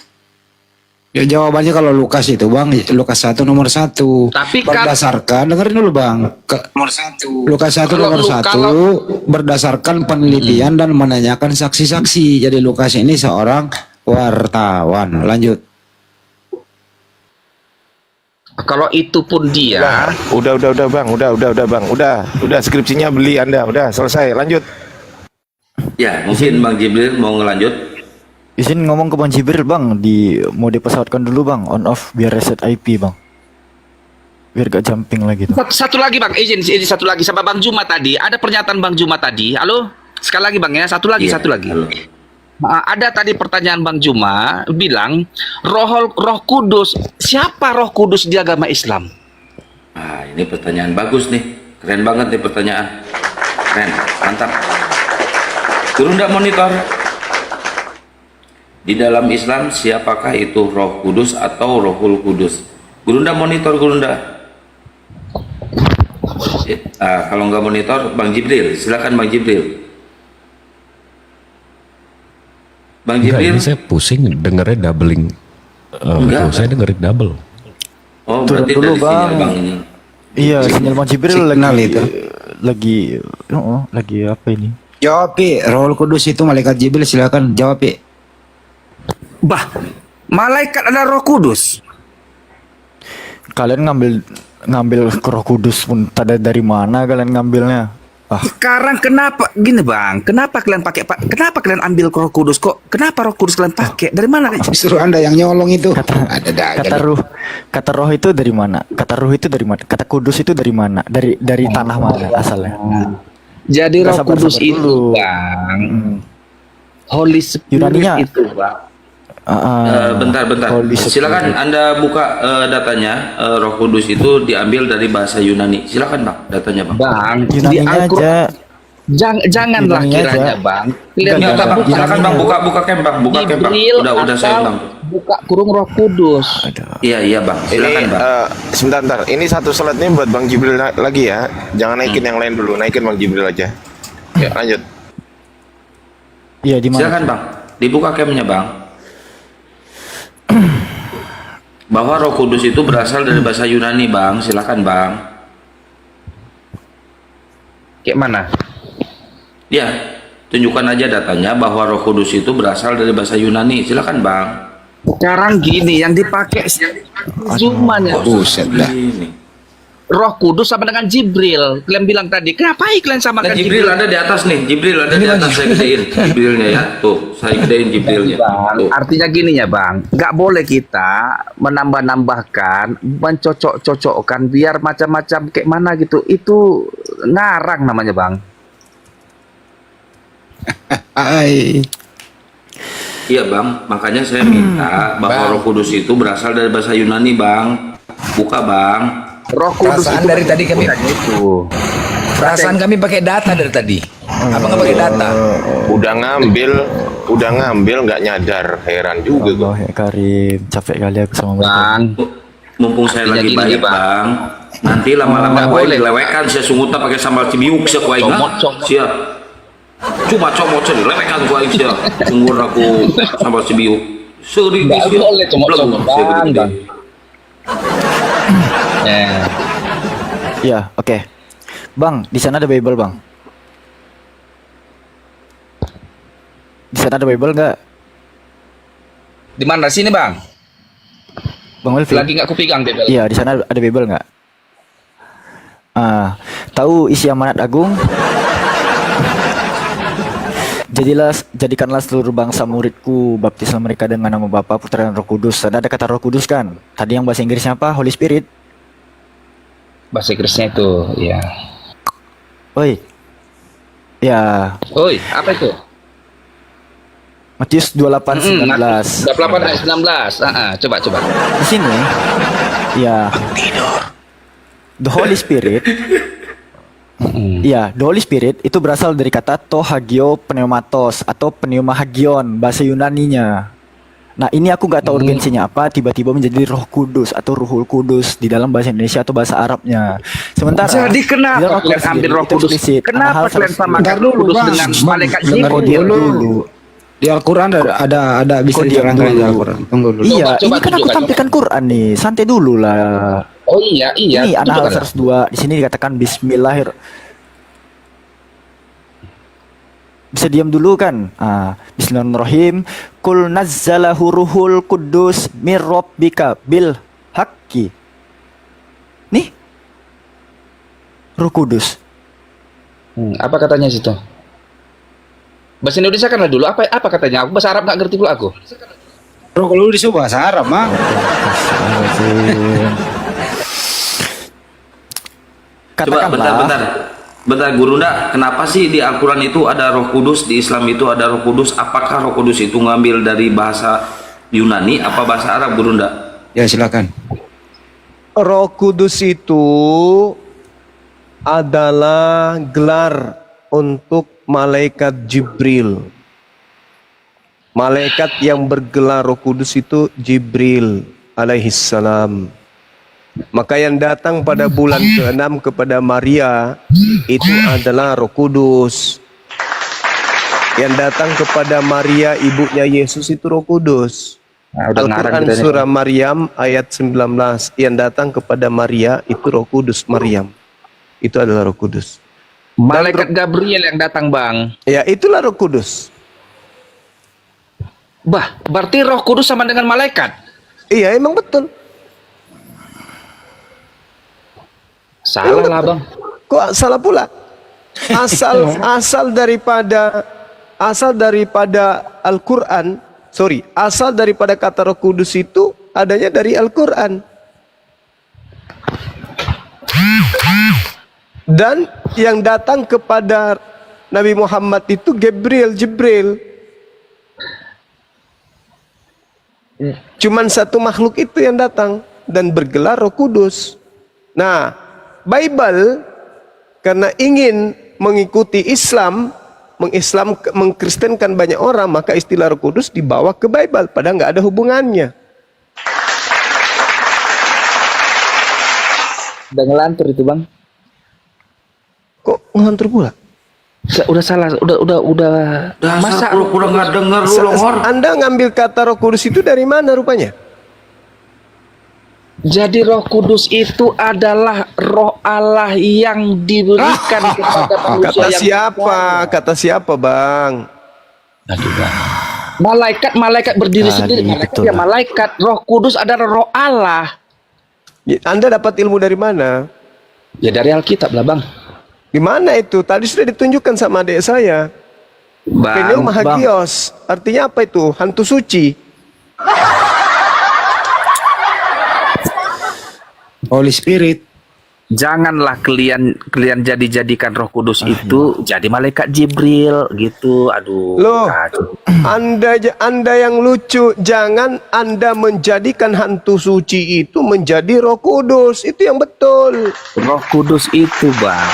ya jawabannya kalau Lukas itu Bang, Lukas 1 nomor 1. Tapi kan- berdasarkan, dengerin dulu Bang. Nomor 1. Lukas 1 Kalau nomor lu- 1 kalau- berdasarkan penelitian dan menanyakan saksi-saksi. Jadi Lukas ini seorang wartawan. Lanjut. Kalau itu pun dia. Nah, udah bang, udah bang, udah skripsinya beli Anda, udah selesai, lanjut. Ya, mungkin Bang Jibril mau ngelanjut. Izin ngomong ke Bang Jibril bang, mau dipesawatkan dulu bang, on off biar reset IP bang, biar gak jumping lagi tuh. Satu lagi bang, izin satu lagi sama Bang Juma tadi. Ada pernyataan Bang Juma tadi. Halo, sekali lagi bang ya, satu lagi. Iya, halo. Ada tadi pertanyaan Bang Juma bilang Roh Kudus. Siapa Roh Kudus di agama Islam? Nah, ini pertanyaan bagus nih. Keren banget nih pertanyaan. Keren, mantap. Guru ndak monitor. Di dalam Islam siapakah itu Roh Kudus atau Rohul Kudus? Guru ndak monitor, guru ndak. Kalau nggak monitor, Bang Jibril, silakan Bang Jibril. Bang Enggak, Jibril. ini saya pusing dengernya doubling. Enggak. Saya dengerin double. Oh, Turun berarti dulu, dari Bang. sinyal Bang ini. Iya, sinyal Bang Jibril Signal lagi itu. lagi apa ini? Jawab Pi, Roh Kudus itu malaikat Jibril, silakan jawab Pi. Bah, malaikat ada Roh Kudus. Kalian ngambil ke Roh Kudus pun tada dari mana kalian ngambilnya? Sekarang kenapa gini bang? Kenapa kalian Kenapa kalian ambil Roh Kudus kok? Kenapa Roh Kudus kalian pakai? Dari mana? Justru Anda yang nyolong itu. Kata roh itu dari mana? Kata roh itu dari mana? Kata kudus itu dari mana? Dari tanah mana asalnya? Jadi Roh Sabar Kudus itu dulu. bang, Holy Spirit Yunaninya. itu bang. Bentar. Holy Spirit. Silakan Anda buka datanya. Roh Kudus itu diambil dari bahasa Yunani. Silakan Bang, datanya Bang. Bang, di Yunaninya Al-Quran aja. janganlah Yunaninya kiranya aja. bang. Enggak, Kalian Bang. buka Silakan Bang, buka cam Bang, buka cam Bang. Jibril Udah saya atau Bang. buka kurung Roh Kudus. Iya Bang. Silakan Ini Bang. sebentar. Ini satu slide nih buat Bang Jibril lagi ya. Jangan naikin yang lain dulu, naikin Bang Jibril aja. Ya, lanjut. Iya di mana? Silakan Bang. Dibuka camnya Bang. Bahwa Roh Kudus itu berasal dari bahasa Yunani Bang. Silakan Bang. Kayak mana? Ya, tunjukkan aja datanya bahwa Roh Kudus itu berasal dari bahasa Yunani. Silakan Bang. Sekarang gini yang dipakai Zumanya. Buset dah. Ini. Roh Kudus sama dengan Jibril. Kalian bilang tadi, kenapa kalian samakan Nah, Jibril ada di atas nih. Jibril ada di atas. Saya gedein Jibrilnya ya. Tuh, saya gedein Jibrilnya. Bang, Tuh. artinya gini ya bang, nggak boleh kita menambah-nambahkan, mencocok-cocokkan biar macam-macam kayak mana gitu. Itu ngarang namanya bang. Ai. Iya Bang, makanya saya minta bahwa Roh Kudus itu berasal dari bahasa Yunani Bang. Buka Bang. Roh Kudus Perasaan itu dari tadi kami perasaan kami pakai data dari tadi. Apa nggak pakai data? Udah ngambil nggak nyadar, heran juga gua. Allah ya Karim, capek kali aku sama mereka. bang. Mumpung saya Artinya lagi gini, baik Bang. Bang. Nanti lama-lama Nggak gue boleh. dilewekan saya sungguta pakai sambal cibiuk sia kuaing. Comot. Siap. Cuma comot saya dilewekan kuaing sia. Sungguh aku sambal cibiuk. Sering Nggak boleh comot-comot, Bang. Ya, oke. Bang, di sana ada Bible, Bang. Di sana ada Bible nggak? Di mana sini bang? Bang Melvi? Lagi nggak kupegang deh. Iya, di sana ada Bible nggak? Tahu isi amanat agung? Jadikanlah seluruh bangsa muridku, baptislah mereka dengan nama Bapa, Putra dan Roh Kudus. Ada kata Roh Kudus kan? Tadi yang bahasa Inggrisnya apa? Holy Spirit. Bahasa Inggrisnya itu, ya. Oi. Ya, Oi, apa itu? Matius 28:19. 28 ayat 19. Coba. Di sini ya the Holy Spirit. Ya, the Holy Spirit itu berasal dari kata to hagio pneumatos atau pneumahagion bahasa Yunaninya. Nah ini aku nggak tahu urgensinya apa, tiba-tiba menjadi Roh Kudus atau Ruhul Kudus di dalam bahasa Indonesia atau bahasa Arabnya. Sementara Jadi di kenapa dalam kalian Al-Quran ambil sendiri Roh itu Kudus? eksplisit, Kenapa An-Nahl kalian 102. samakan Ntar Roh dulu, Kudus Bang. dengan Bang, malaikat dengerin Jibril? dulu. Di Al-Quran ada bisa Kau diam diterangkan di dulu. Al-Quran. Tunggu dulu. Iya, Coba ini kan aku tunjukkan, tampilkan Quran nih. Santai dulu lah. Oh iya, Ini An-Nahl tunjukkan. 102. Di sini dikatakan Bismillahirrahmanirrahim. Bisa diam dulu kan? Bismillahirrahmanirrahim. Kul nazzalahu ruhul kudus mir rabbika bil haqqi. Nih. Ruh Kudus. Apa katanya situ? Bahasa Indonesia kan dulu. Apa katanya? Aku bahasa Arab nggak ngerti pula aku. Bro, kalau di bahasa Arab, Bang. Coba bentar. Bentar Guru Nda, kenapa sih di Al-Quran itu ada Roh Kudus, di Islam itu ada Roh Kudus? Apakah Roh Kudus itu ngambil dari bahasa Yunani apa bahasa Arab, Guru Nda? Ya, silakan. Roh Kudus itu adalah gelar untuk malaikat Jibril. Malaikat yang bergelar Roh Kudus itu Jibril alaihissalam. Maka yang datang pada bulan ke-6 kepada Maria itu adalah Roh Kudus. Yang datang kepada Maria ibunya Yesus itu Roh Kudus. Al-Quran surah Maryam ayat 19, yang datang kepada Maria itu Roh Kudus Maryam. Itu adalah Roh Kudus. Malaikat Gabriel yang datang, Bang. Ya, itulah Roh Kudus. Berarti Roh Kudus sama dengan malaikat? Iya, emang betul. Salah lah, Bang. Kok salah pula? Asal daripada Al-Quran, asal daripada kata Roh Kudus itu adanya dari Al-Quran. Dan yang datang kepada Nabi Muhammad itu Jibril. Cuman satu makhluk itu yang datang dan bergelar Roh Kudus. Nah, Bible karena ingin mengikuti Islam, mengkristenkan banyak orang, maka istilah Roh Kudus dibawa ke Bible, padahal nggak ada hubungannya. Udah ngelantur itu, Bang. Kok ngelantur pula? Udah salah, udah. Masa lu kurang nggak denger lu, Longor? Anda ngambil kata Roh Kudus itu dari mana rupanya? Jadi Roh Kudus itu adalah Roh Allah yang diberikan kepada manusia. Kata siapa, Bang? Aduh, Bang. Malaikat berdiri sendiri. Malaikat. Roh Kudus adalah Roh Allah. Anda dapat ilmu dari mana? Ya dari Alkitab lah, Bang. Di mana itu? Tadi sudah ditunjukkan sama adik saya. Pneu Mahagios. Artinya apa itu? Hantu suci. Holy Spirit. Janganlah kalian jadikan Roh Kudus itu jadi malaikat Jibril gitu. Aduh. Loh, Anda yang lucu, jangan Anda menjadikan hantu suci itu menjadi Roh Kudus. Itu yang betul. Roh Kudus itu, Bang,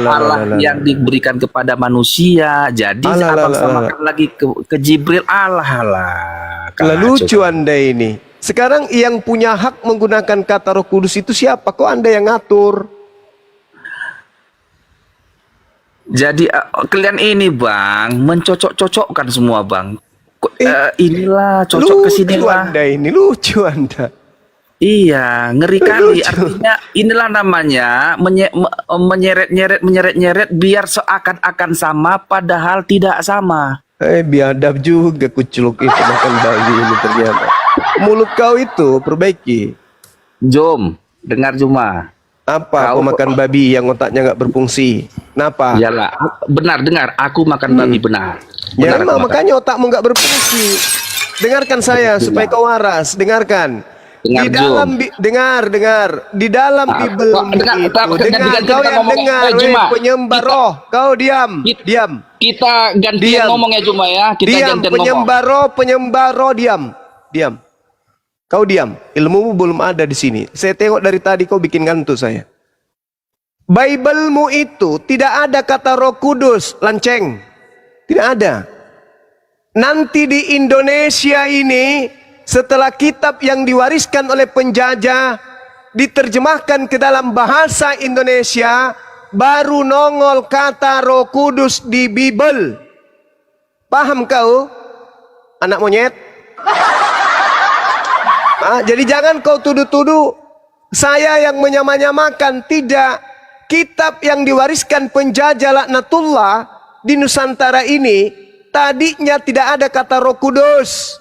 Allah yang diberikan kepada manusia. Jadi abang samakan lagi ke Jibril. Allah. Lucu Anda ini. Sekarang yang punya hak menggunakan kata Roh Kudus itu siapa? Kok Anda yang ngatur? Jadi kalian ini, Bang, mencocok-cocokkan semua, Bang. Inilah cocok ke sini lah. Anda ini lucu Anda. Iya, ngeri kali. Artinya inilah namanya menyeret-nyeret biar seakan-akan sama padahal tidak sama. Biadab juga kuculuk itu makan babi ini ternyata. Mulut kau itu perbaiki. Jom, dengar Juma. Apa kau makan babi yang otaknya nggak berfungsi? Kenapa? Iyalah, benar dengar. Aku makan babi benar. Ya Benar, emang makanya otakmu nggak berfungsi. Dengarkan saya supaya kau waras. Dengarkan. Dengar, Di dalam dengar. Di dalam Bible dengar kau yang dengar, penyembah roh. Kau diam. Kita gantian ngomong ya Juma ya. Kita Diam, gantian penyembah roh diam. Kau diam. Ilmumu belum ada di sini. Saya tengok dari tadi kau bikin ngantuk saya. Biblemu itu tidak ada kata Roh Kudus, lanceng. Tidak ada. nanti di Indonesia ini setelah kitab yang diwariskan oleh penjajah diterjemahkan ke dalam bahasa Indonesia, baru nongol kata Roh Kudus di Bible. Paham kau, anak monyet? Jadi jangan kau tuduh-tuduh saya yang menyamanyamakan. Tidak. Kitab yang diwariskan penjajah laknatullah di Nusantara ini tadinya tidak ada kata Roh Kudus.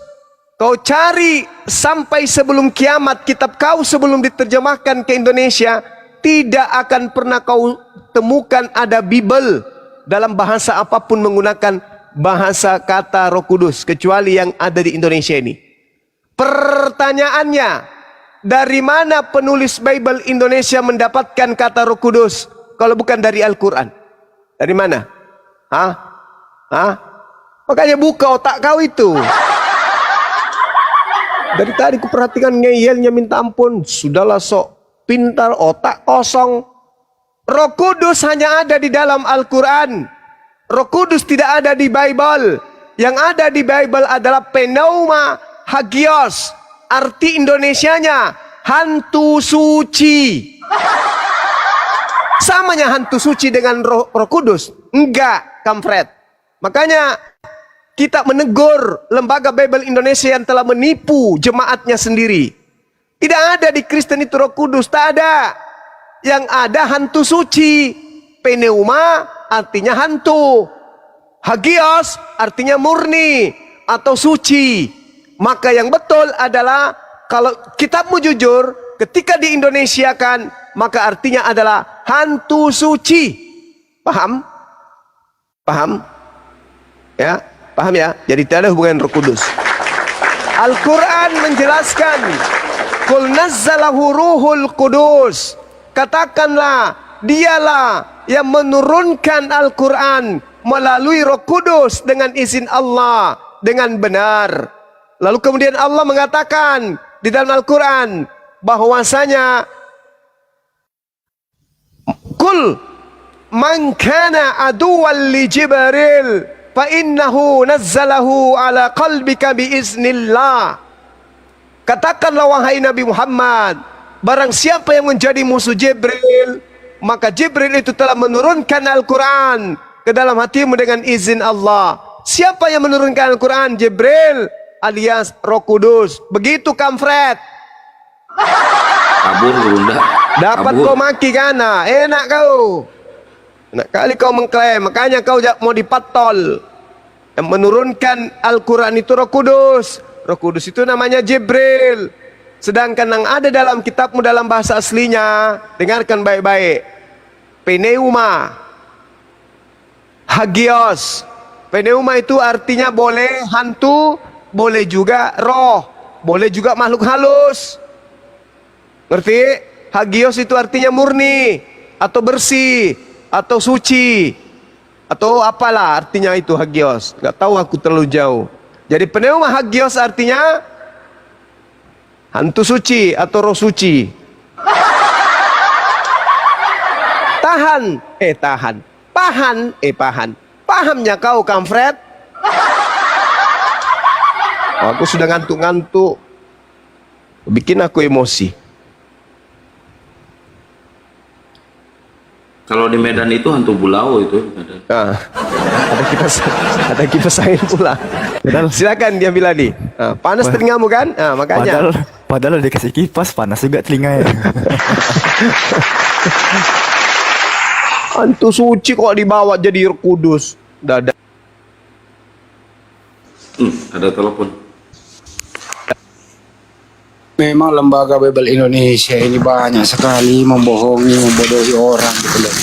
Kau cari sampai sebelum kiamat kitab kau sebelum diterjemahkan ke Indonesia, tidak akan pernah kau temukan ada Bible dalam bahasa apapun menggunakan bahasa kata Roh Kudus kecuali yang ada di Indonesia ini. Pertanyaannya, dari mana penulis Bible Indonesia mendapatkan kata Roh Kudus kalau bukan dari Al-Quran? Dari mana? Makanya buka otak kau itu. Dari tadi kuperhatikan ngeyelnya minta ampun. Sudahlah sok pintar, otak kosong. Roh Kudus hanya ada di dalam Al-Quran. Roh Kudus tidak ada di Bible. Yang ada di Bible adalah pneuma hagios. Arti Indonesianya hantu suci. Samanya hantu suci dengan roh Kudus? Enggak, kampret. Makanya kita menegur lembaga Bible Indonesia yang telah menipu jemaatnya sendiri. Tidak ada di Kristen itu Roh Kudus, tak ada. Yang ada hantu suci. Pneuma artinya hantu. Hagios artinya murni atau suci. Maka yang betul adalah kalau kitabmu jujur, ketika di Indonesia kan, maka artinya adalah hantu suci. Paham? Paham? Ya, paham ya? Jadi tidak ada hubungan Roh Kudus. Al-Quran menjelaskan, Qul nazzalahu ruhul Qudus. Katakanlah, dialah yang menurunkan Al-Quran melalui Roh Kudus dengan izin Allah, dengan benar. Lalu kemudian Allah mengatakan di dalam Al-Quran bahwasanya Qul man kana aduwwan li Jibril fa innahu nazzalahu ala qalbika biiznillah. Katakanlah wahai Nabi Muhammad, barang siapa yang menjadi musuh Jibril, maka Jibril itu telah menurunkan Al-Quran ke dalam hatimu dengan izin Allah. Siapa yang menurunkan Al-Quran? Jibril alias Roh Kudus. Begitu kampret. Kabur Gurunda. Dapat kau maki kana, enak kau. Enak kali kau mengklaim, makanya kau mau dipatol. Yang menurunkan Al-Quran itu Roh Kudus. Roh Kudus itu namanya Jibril. Sedangkan yang ada dalam kitabmu dalam bahasa aslinya, dengarkan baik-baik. Pneuma hagios. Pneuma itu artinya boleh hantu, boleh juga roh, boleh juga makhluk halus. Ngerti? Hagios itu artinya murni, atau bersih, atau suci, atau apalah artinya itu hagios. Gak tahu aku terlalu jauh. Jadi pneuma hagios artinya hantu suci atau roh suci. Tahan. Pahamnya kau kampret? Aku sudah ngantuk-ngantuk. Bikin aku emosi. Kalau di Medan itu hantu bulau itu. Ada kipas angin pula. Silakan dia bilang nih. Panas telingamu kan? Makanya. Padahal dikasih kipas panas juga telinganya. Hantu suci kok dibawa jadi Roh Kudus. Dada. Ada telepon. Memang lembaga Bible Indonesia ini banyak sekali membohongi, membodohi orang gitu loh.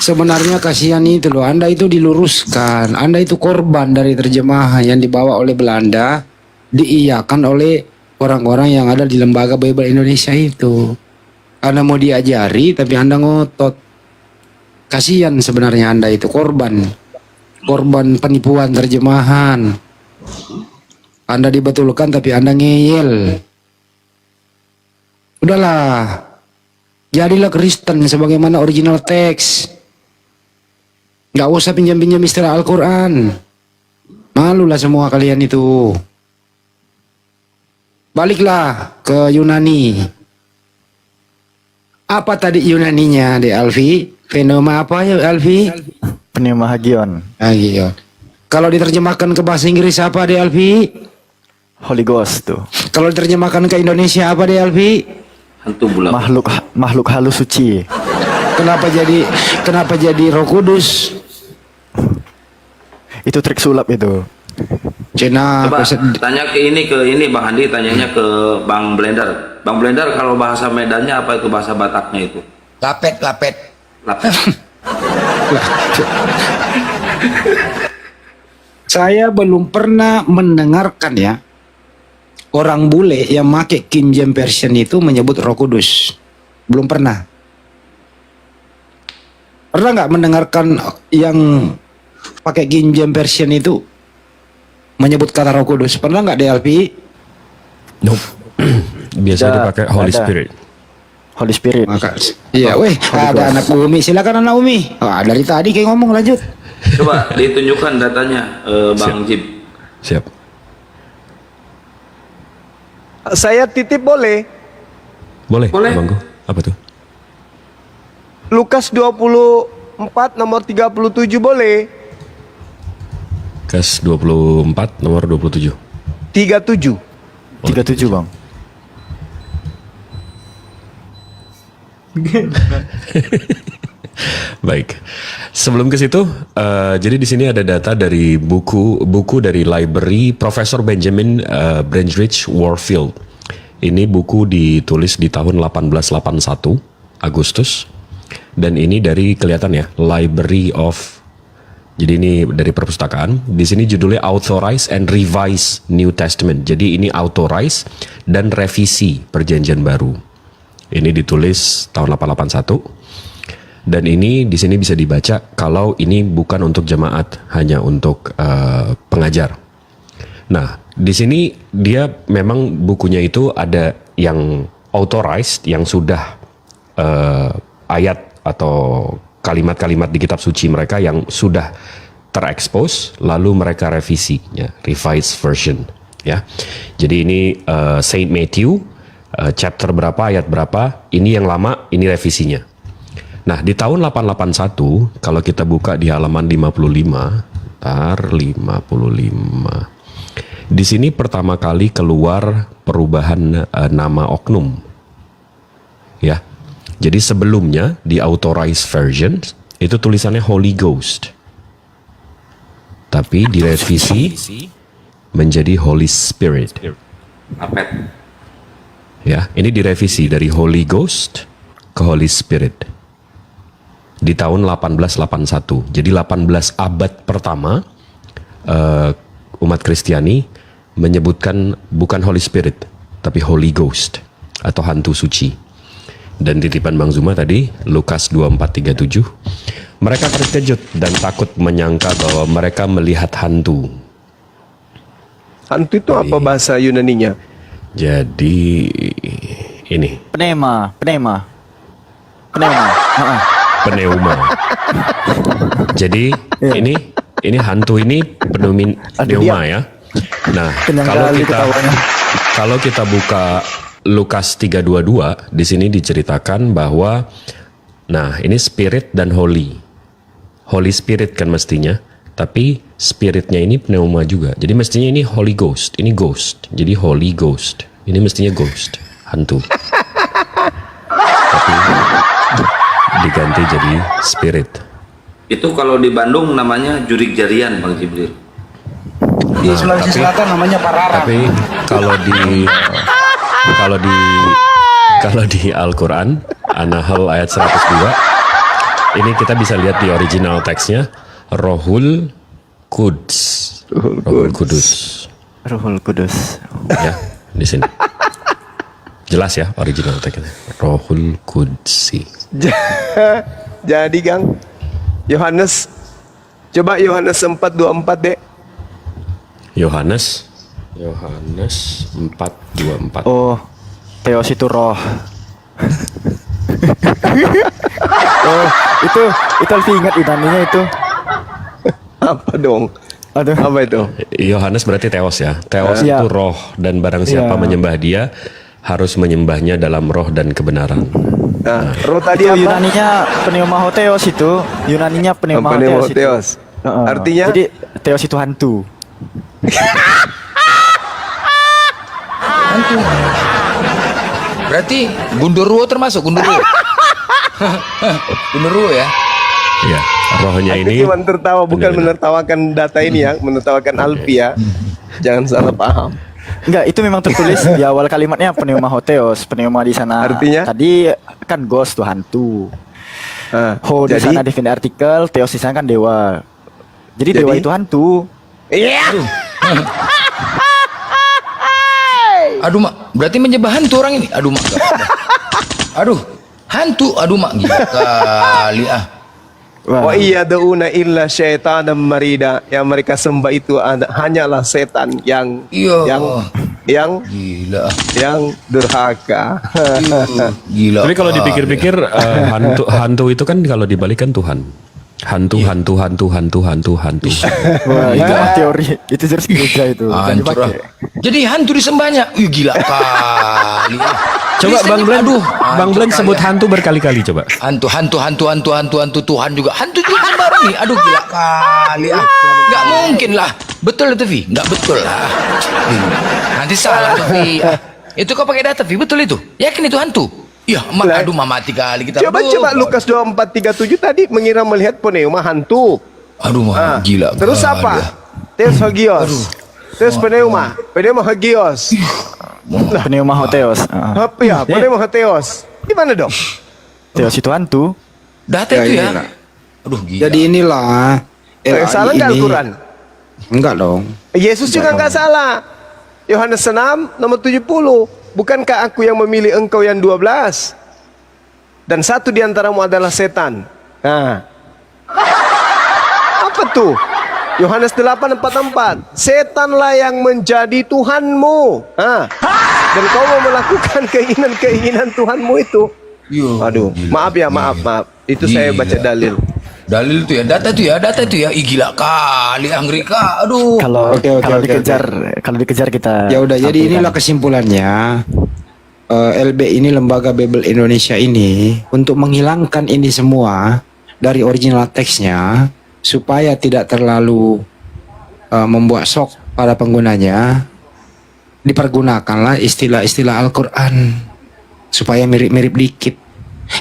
Sebenarnya kasihan itu loh, Anda itu diluruskan, Anda itu korban dari terjemahan yang dibawa oleh Belanda, diiyakan oleh orang-orang yang ada di lembaga Bible Indonesia itu. Anda mau diajari tapi Anda ngotot. Kasihan sebenarnya Anda itu korban penipuan terjemahan. Anda dibetulkan tapi Anda ngeyel. Udahlah, jadilah Kristen sebagaimana original teks. Gak usah pinjam-pinjam istilah Al-Quran. Malulah semua kalian itu. Baliklah ke Yunani. Apa tadi Yunaninya, De Alfi? Fenoma apa ya, Alfi? Pneumahagion, Hagion. Kalau diterjemahkan ke bahasa Inggris apa, De Alfi? Holy Ghost tuh. Kalau diterjemahkan ke Indonesia apa, De Alfi? Hantu bola. Makhluk halus suci. Kenapa jadi Roh Kudus? Itu trik sulap itu. Cina Coba tanya ke ini Bang Andi, tanyanya ke Bang Blender. Bang Blender, kalau bahasa Medannya apa itu, bahasa Bataknya itu? Lapet. Lapet. Saya belum pernah mendengarkan ya orang bule yang make King James Version itu menyebut Roh Kudus. Belum pernah. Pernah nggak mendengarkan yang pakai King James Version itu menyebut kata Roh Kudus? Pernah nggak, DLP? Nope. Biasanya dipakai Holy Ada. Spirit. Holy Spirit. Maka, iya, weh, ada anak Umi. Silakan anak Umi. Dari tadi kayak ngomong, lanjut. Coba ditunjukkan datanya, Bang Jib. Siap. Saya titip boleh? Boleh, Boleh. Abangku. Apa tuh? Lukas 24 nomor 37 boleh? Kas 24 nomor 27. 37. 37 bang. Baik. Sebelum ke situ, jadi di sini ada data dari buku dari library Profesor Benjamin Brandreth Warfield. Ini buku ditulis di tahun 1881 Agustus, dan ini dari kelihatan ya, Library of. Jadi ini dari perpustakaan. Di sini judulnya Authorize and Revise New Testament. Jadi ini authorize dan revisi Perjanjian Baru. Ini ditulis tahun 881. Dan ini di sini bisa dibaca kalau ini bukan untuk jemaat, hanya untuk pengajar. Nah, di sini dia memang bukunya itu ada yang authorized, yang sudah ayat atau kalimat-kalimat di kitab suci mereka yang sudah terekspos, lalu mereka revisi, ya, revised version, ya. Jadi ini Saint Matthew, chapter berapa, ayat berapa, ini yang lama, ini revisinya. Nah, di tahun 881, kalau kita buka di halaman 55, 55. Di sini pertama kali keluar perubahan nama oknum. Ya. Jadi sebelumnya di authorized version itu tulisannya Holy Ghost. Tapi direvisi menjadi Holy Spirit. Lapet. Ya, ini direvisi dari Holy Ghost ke Holy Spirit. Di tahun 1881. Jadi 18 abad pertama umat Kristiani menyebutkan bukan Holy Spirit, tapi Holy Ghost atau hantu suci. Dan titipan Bang Zuma tadi, Lukas 24:37, mereka terkejut dan takut menyangka bahwa mereka melihat hantu. Hantu itu apa bahasa Yunaninya? Jadi ini Pneuma. pneuma. Jadi ini hantu ini pneuma ya. Nah, Kenyang kali ketawanya. kalau kita buka Lukas 3:22, di sini diceritakan bahwa nah, ini spirit dan holy. Holy Spirit kan mestinya, tapi spiritnya ini pneuma juga. Jadi mestinya ini Holy Ghost, ini ghost. Jadi Holy Ghost. Ini mestinya ghost, hantu. Tapi diganti jadi spirit. Itu kalau di Bandung namanya jurik jarian, Bang Jibril. Di Sulawesi Selatan namanya Parara. Tapi kalau di Al-Quran An-Nahl ayat 102, ini kita bisa lihat di original teksnya Rohul Quds. Rohul Kudus. Ruhul Kudus. Ya, di sini. Jelas ya original teksnya. Rohul Qudsi. Jadi Gang, Yohanes, coba Yohanes 4:24 dek. Yohanes 4:24. Oh, Theos itu roh. Oh, itu Alfi ingat Yunaninya itu. Apa dong? Aduh. Apa itu? Yohanes berarti Theos ya. Theos Iya. itu roh, dan barang siapa Iya. menyembah dia harus menyembahnya dalam roh dan kebenaran. Nah, roh tadi Itu apa? Yunaninya pneumahotheos itu. Yunaninya pneumahotheos itu. Pneumahotheos. Heeh. Artinya? Jadi theos itu hantu. Berarti Gundurwo termasuk Gundurwo. Gundurwo ya. Iya, rohnya Aku ini cuma tertawa, bukan benar-benar. menertawakan data ini ya, menertawakan Alfi ya. Jangan salah paham. Enggak, itu memang tertulis di awal kalimatnya pneumahotheos. Pneuma di sana. Artinya? Tadi kan ghost tuh hantu. Ho di sana definisi artikel, theos di sana kan dewa. Jadi dewa Jadi? itu hantu. Iya. Aduh mak, berarti menyembah hantu orang ini. Aduh mak. Aduh, hantu. Aduh mak, gila kali ah. Wa iya dauna illa syaitanan marida. Yang mereka sembah itu hanyalah setan yang Iya. yang Gila. yang durhaka. Gila. Tapi kalau dipikir-pikir hantu itu kan kalau dibalikan Tuhan. Hantu. Wah, itu mah teori. Itu jelas gereja itu. Bukan Hancur ah. dipakai. Jadi hantu disembahnya. Gila kali. Ah. Coba Bisa Bang Blen, aduh, Bang Blen hancur sebut kali, ah. hantu berkali-kali coba. Hantu Tuhan juga. Hantu juga sembarang nih. Aduh gila kali ah. Gak mungkin lah. Betul itu Vi? Gak betul lah. Nanti salah tuh Vi. Ah. Itu kau pakai data Vi? Betul itu? Yakin itu hantu? Ya, aduh mati kali kita. Coba Lukas 24:37 tadi mengira melihat pneuma hantu. Aduh mah gila. Terus kali, apa? ah. Theos hagios. Theos pneuma hagios. Pneumahotheos. Apa ya? Pneuma hagios. Gimana dong? Theos itu hantu. Data Ya, itu ya. inilah. Aduh gila. Jadi inilah Salah nggak Al-Quran? Enggak dong. Yesus juga nggak salah. Yohanes 6 nomor 70. Bukankah aku yang memilih engkau yang 12? Dan satu di antaramu adalah setan. Nah. Apa tuh? Yohanes 8:44. Setanlah yang menjadi Tuhanmu. Dan kau mau melakukan keinginan-keinginan Tuhanmu itu. Yo, Aduh, maaf ya, maaf. Itu saya baca dalil. Dalil itu ya, data itu ya. Ih, gila kali Angrika. Aduh. Kalau Oke, kalau oke, dikejar kita. Ya udah, jadi sampaikan. inilah kesimpulannya. LB ini, Lembaga Bible Indonesia ini, untuk menghilangkan ini semua dari original teksnya supaya tidak terlalu membuat shock pada penggunanya, dipergunakanlah istilah-istilah Al-Quran supaya mirip-mirip dikit.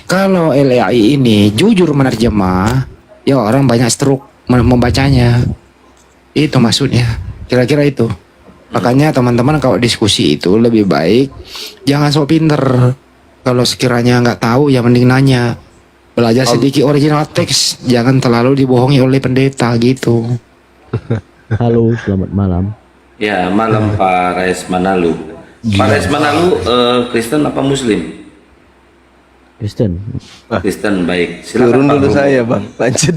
Kalau LAI ini jujur menerjemah, ya orang banyak stroke membacanya. Itu maksudnya. Kira-kira itu. Makanya teman-teman kalau diskusi itu lebih baik jangan sok pinter. Kalau sekiranya nggak tahu ya mending nanya. Belajar sedikit original teks, jangan terlalu dibohongi oleh pendeta gitu. Halo, selamat malam. Ya, malam Pak Rais Manalu. Pak Rais Manalu Kristen apa Muslim? Kristen. Kristen, baik. Silakan Turun Pak dulu Romo. saya, Bang. Lanjut.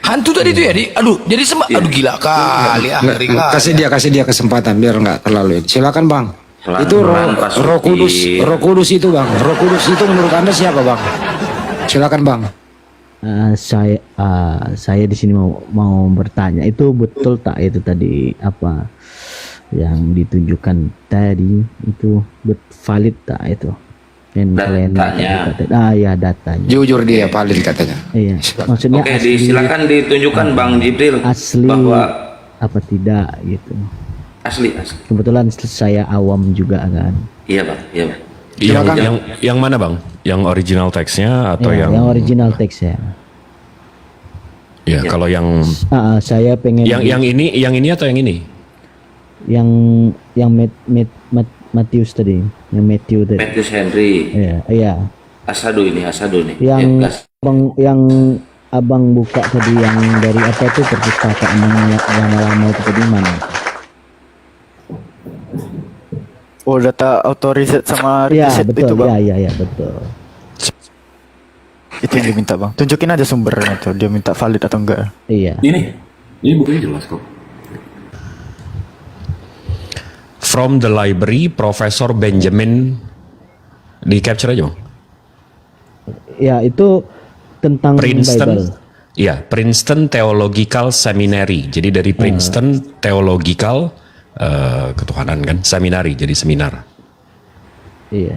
Hantu tadi itu ya, Di. Aduh, jadi aduh gila kali Angrika. Kasih dia kesempatan biar nggak terlalu. Silakan Bang. Itu Pelan-pelan, Pak Roh Kudus, Suki. Roh Kudus itu Bang. Roh Kudus itu menurut Anda siapa Bang? Silakan Bang. Saya di sini mau bertanya, itu betul tak itu tadi apa yang ditunjukkan tadi itu valid tak itu? Datanya. Ya datanya. Jujur dia valid katanya. Iya. Maksudnya Oke, asli, silakan ditunjukkan Bang Jibril asli bahwa apa tidak gitu. asli. Kebetulan saya awam juga kan. Iya, Bang. Iya, Bang. Silakan. Yang mana Bang? Yang original teksnya atau Ya, yang original teks ya. Ya, kalau yang Saya pengen yang ini atau yang ini? yang Matius tadi, yang Matthew tadi. Matthews Henry. Iya. Asadu nih. Yang Ya, gas. abang buka tadi yang dari apa itu perpustakaan yang lama itu tadi mana? Oh, data authorize sama Iya riset betul. itu Bang. Iya betul. Itu yang diminta Bang. Tunjukin aja sumbernya tuh. Dia minta valid atau enggak. Iya. Ini bukunya jelas kok. From the library, Profesor Benjamin, di capture aja Bang. Ya itu tentang Princeton. Bible. Iya, Princeton Theological Seminary. Jadi dari Princeton Theological ketuhanan kan, seminari, jadi seminar. Iya.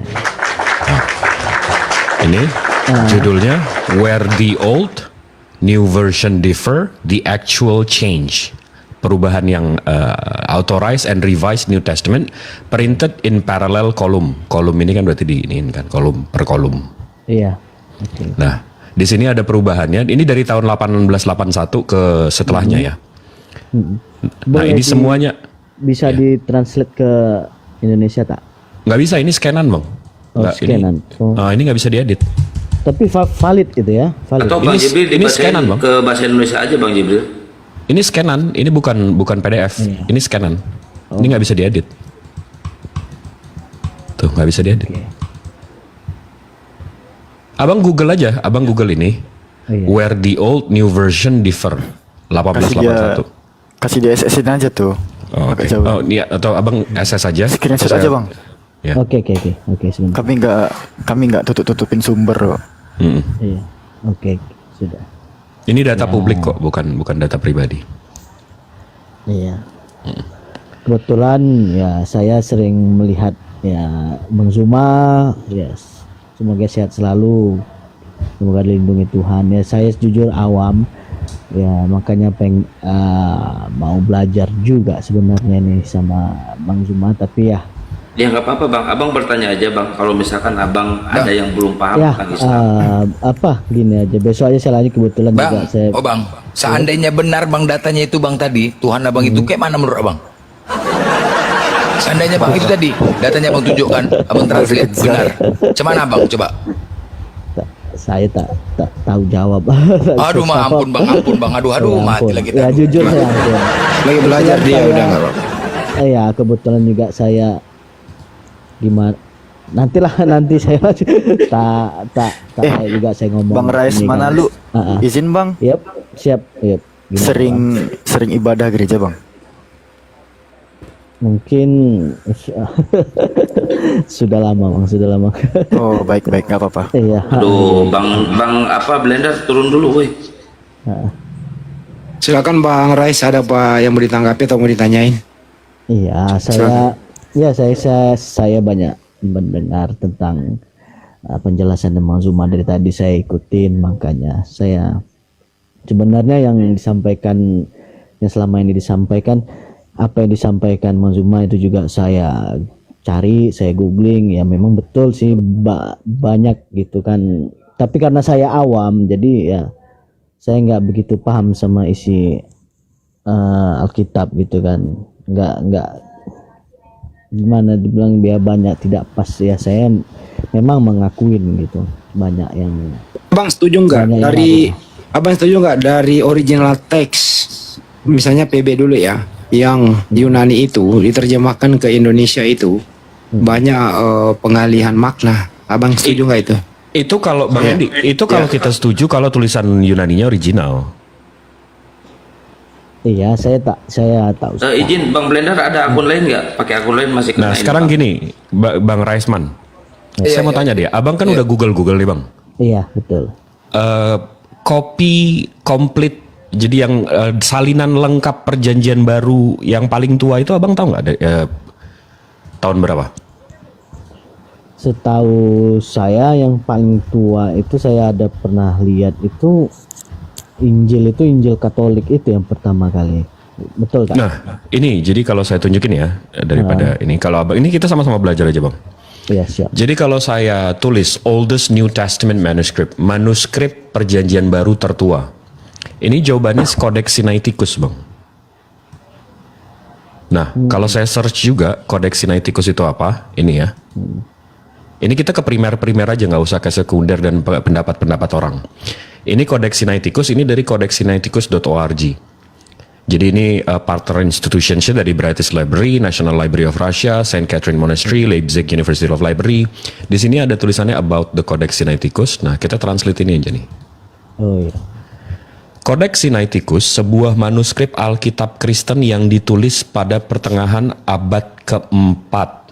Ini judulnya Where the Old New Version Differ, the Actual Change. Perubahan yang authorized and revised New Testament printed in parallel column. Kolum ini kan berarti diiniin kan, kolum per kolum. Iya. Oke. Nah, di sini ada perubahannya. Ini dari tahun 1881 ke setelahnya ya. Nah, Boleh ini semuanya bisa ditranslate ke Indonesia tak? nggak bisa, ini scanan bang. Oh, Nggak, scanan. Ini nggak bisa diedit. Tapi valid itu ya, valid. Atau Bang Ini- Jibril ini dibacain scanan, Bang. ke bahasa Indonesia aja Bang Jibril. Ini scanan, ini bukan PDF, ini scanan. Ini nggak bisa diedit. Tuh nggak bisa diedit. Abang Google aja, abang Google ini. Iya. Where the old new version differ. Kasih dia 1881. kasih dia SS-in aja tuh. Oh, Agak oke. jauh. Oh, iya, atau abang SS aja. Screenshot Terus aja saya- bang. Ya. Oke, sebentar. Kami nggak tutup-tutupin sumber kok. Mm-mm. Iya. Oke, sudah. Ini data publik kok, bukan data pribadi. Iya. Kebetulan ya saya sering melihat ya Bang Zuma, ya semoga sehat selalu, semoga dilindungi Tuhan. Ya saya jujur awam, ya makanya mau belajar juga sebenarnya nih sama Bang Zuma, tapi ya Ya nggak apa-apa Bang, Abang bertanya aja Bang. Kalau misalkan Abang ada yang belum paham ya tentang Islam. gini aja, besok aja saya lanjut, kebetulan juga Bang, saya Bang, seandainya benar bang datanya itu bang tadi, Tuhan abang itu kayak mana menurut abang? Seandainya bang itu tadi, datanya abang tunjukkan, abang translate benar. Cuman abang coba. saya tak tahu jawab. Aduh, Susah, ampun bang, aduh, Ya mati ampun. lagi. Ya Aduh. jujur saya ampun. Lagi belajar dia Saya- udah nggak apa-apa. Ya kebetulan juga saya gimana nanti saya tak juga saya ngomong. Bang Rais ini kan. mana lu? Ah, ah. Izin bang. Yap, siap. Yap. Gimana, Sering ibadah gereja bang. mungkin sudah lama Bang, sudah lama. Oh baik nggak apa-apa. Iya. Aduh, Bang apa Blender turun dulu, woi. Silakan Bang Rais, ada apa yang mau ditanggapi atau mau ditanyain? Iya, saya banyak mendengar tentang penjelasan Bang Zuma dari tadi, saya ikutin, makanya saya sebenarnya yang disampaikan, yang selama ini disampaikan, apa yang disampaikan Bang Zuma itu juga saya cari, saya googling, ya memang betul sih banyak gitu kan. Tapi karena saya awam, jadi ya saya nggak begitu paham sama isi Alkitab gitu kan. Nggak gimana dibilang dia banyak tidak pas, ya saya memang mengakuin gitu banyak yang Abang setuju nggak Banyak yang dari Abang setuju nggak dari original teks, misalnya PB dulu ya, yang Yunani itu diterjemahkan ke Indonesia itu banyak pengalihan makna. Abang setuju nggak itu? Itu kalau Bang Edi, itu kalau kita setuju kalau tulisan Yunaninya original. iya saya tahu. Izin Bang Blender ada akun lain nggak? Pakai akun lain masih kena Nah ini, sekarang Bang. gini, Bang Raisman, saya mau tanya dia, abang kan udah Google nih bang. Iya betul. Kopi komplit, jadi yang salinan lengkap perjanjian baru yang paling tua itu abang tahu nggak? Tahun berapa? Setahu saya yang paling tua itu saya ada pernah lihat itu Injil Katolik itu yang pertama kali. Betul kan? Nah ini jadi kalau saya tunjukin ya daripada ini, kalau abang ini kita sama-sama belajar aja bang. Iya siap. Jadi kalau saya tulis oldest New Testament manuscript, manuskrip perjanjian baru tertua, ini jawabannya Codex Sinaiticus bang. Nah kalau saya search juga Codex Sinaiticus itu apa, ini ya. Ini kita ke primer aja, nggak usah ke sekunder dan pendapat-pendapat orang. Ini Codex Sinaiticus, ini dari codexsinaiticus.org. Jadi ini partner institutions dari British Library, National Library of Russia, Saint Catherine Monastery, Leipzig University of Library. Di sini ada tulisannya about the Codex Sinaiticus. Nah, kita translate ini aja nih. Oh iya. Codex Sinaiticus, sebuah manuskrip Alkitab Kristen yang ditulis pada pertengahan abad keempat.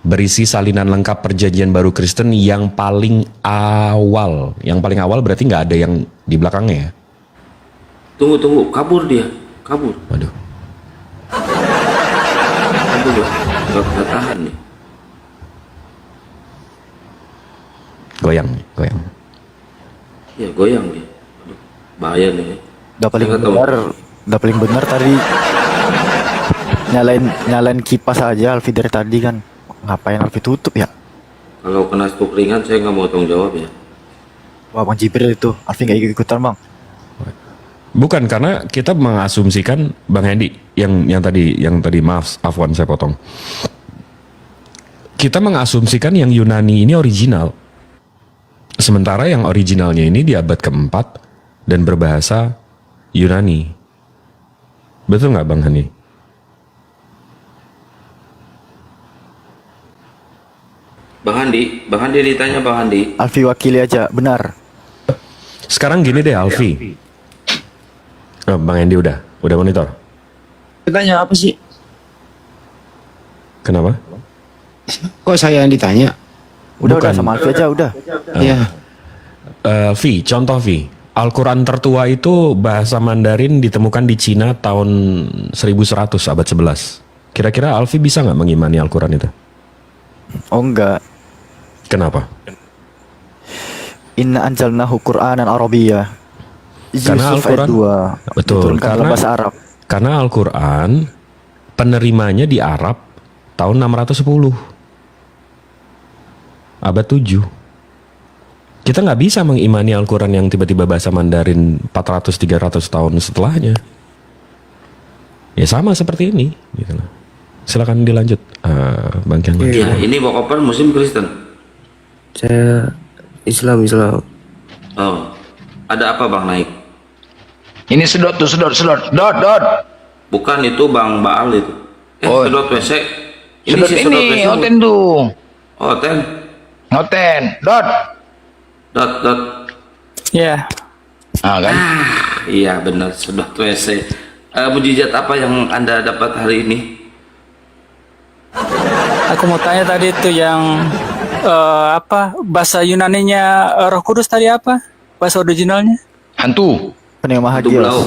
Berisi salinan lengkap perjanjian baru Kristen yang paling awal. Yang paling awal berarti nggak ada yang di belakangnya ya. Tunggu, kabur dia. Kabur. Waduh. Kabur ya. Gak tahan nih. Goyang. Ya goyang dia. Aduh, bahaya nih. Udah paling Saya nggak tahu. benar, udah paling benar tadi nyalain kipas aja Alfi dari tadi kan. Ngapain Alfi tutup ya? Kalau kena stroke ringan saya nggak mau tanggung jawab ya. Wah Bang Jibril itu, Alfi nggak ikut-ikutan Bang. Bukan, karena kita mengasumsikan Bang Hendy yang tadi maaf Afwan saya potong. Kita mengasumsikan yang Yunani ini original. Sementara yang originalnya ini di abad keempat dan berbahasa Yunani. Betul nggak Bang Hendy? Bang Handi ditanya Bang Handi. Alfi wakili aja, benar. Sekarang gini deh Alfi. Oh, Bang Hendy udah monitor. Tanya apa sih? Kenapa? Kok saya yang ditanya? Udah Bukan. sama Alfi aja udah. Iya. Contoh Al-Quran tertua itu bahasa Mandarin ditemukan di Cina tahun 1100 abad 11. Kira-kira Alfi bisa nggak mengimani Al-Quran itu? Oh enggak. Kenapa? Inna anjalnahu Qur'anan Arabiyyah. Karena Yusuf ayat Al-Quran 2 betul, diturunkan dalam bahasa Arab. Karena Al-Quran penerimanya di Arab tahun 610 abad 7. Kita nggak bisa mengimani Al-Quran yang tiba-tiba bahasa Mandarin 400-300 tahun setelahnya. Ya sama seperti ini gitu lah. Silakan dilanjut Bang Kian. Ya, ini Bang Open Muslim Kristen. Saya Islam. Oh, ada apa Bang naik? Ini sedot. Bukan itu Bang Baal itu. Sedot WC. Sedot si ini, WC. oten tuh. Oh, ten. Oten, dot. Ya. Ah kan? Iya benar, sedot WC. Mujizat apa yang Anda dapat hari ini? Aku mau tanya tadi itu yang bahasa Yunaninya Roh Kudus tadi apa? Bahasa originalnya? Hantu. Pneumahagios.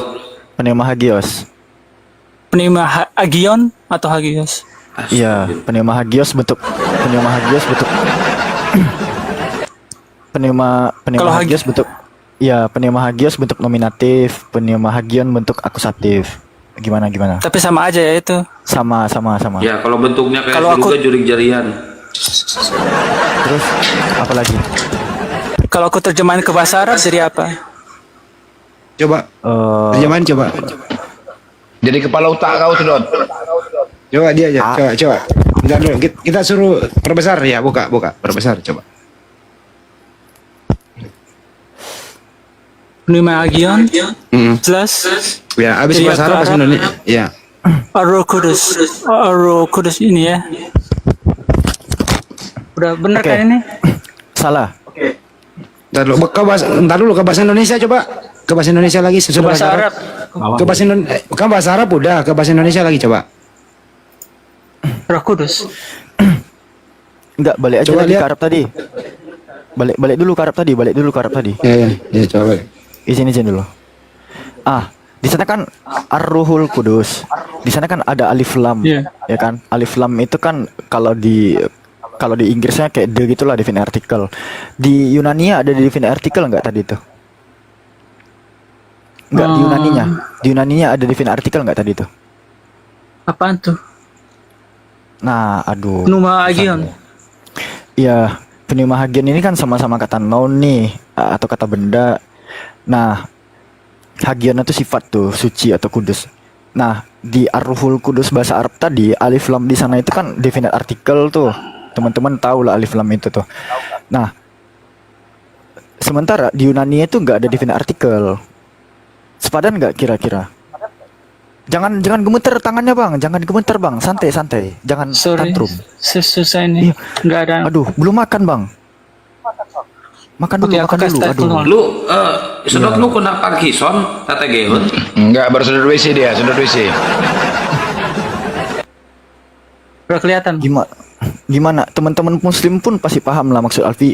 Agion atau Hagios? Iya, pneumahagios bentuk pneumahagios bentuk. Iya, pneumahagios bentuk nominatif, pneumahagion bentuk akusatif. Gimana? Tapi sama aja ya itu. Sama. Ya, kalau bentuknya kayak Kalau surga jurik jarian. Terus apa lagi? Kalau aku terjemahin ke bahasa Arab jadi apa? Coba. Terjemahan coba. Jadi kepala otak kau sedot. Coba dia aja. Coba. Bentar dulu. Kita suruh perbesar ya, buka. Perbesar coba. Pneumahagion. Jelas. Ya, habis Jadi bahasa Arab bahasa Indonesia. Ya. Roh Kudus ini ya. Udah bener kan ini? Salah. Bentar dulu ke bahasa Indonesia coba. Ke bahasa Indonesia lagi sesudah Bahasa Arab. Ke bahasa Indonesia. Kan bahasa Arab udah, ke bahasa Indonesia lagi coba. Roh Kudus. Enggak, balik aja Coba lagi lihat. ke Arab tadi. Balik dulu ke Arab tadi. Ya, coba. Izin dulu. Di sana kan Ar-Ruhul Kudus. Di sana kan ada alif lam, Iya. ya kan? Alif lam itu kan kalau di Inggrisnya kayak the gitulah definite article. Di Yunani ada definite article enggak tadi itu? Enggak, di Yunaninya. Di Yunaninya ada definite article enggak tadi itu? Apaan tuh? Nah, aduh. Pneumahagion. Iya, pneumahagion ini kan sama-sama kata noun nih, atau kata benda. Nah, hagion itu sifat tuh, suci atau kudus. Nah, di Ar-Ruhul Kudus bahasa Arab tadi, alif lam di sana itu kan definite article tuh. Teman-teman tahu lah alif lam itu tuh. Nah, sementara di Yunani itu nggak ada definite article. Sepadan nggak kira-kira? Jangan gemeter tangannya bang, jangan gemeter bang, santai. Jangan tantrum. Susah ini. Nggak ada. Aduh, belum makan bang. Makan dulu, Oke, aku makan kasih dulu. tahu. Aduh. Lu sedot lu kena Parkinson, tata geut. Enggak, baru sedot WC dia, sedot WC. Udah kelihatan. Gimana? gimana? Teman-teman Muslim pun pasti paham lah maksud Alfi.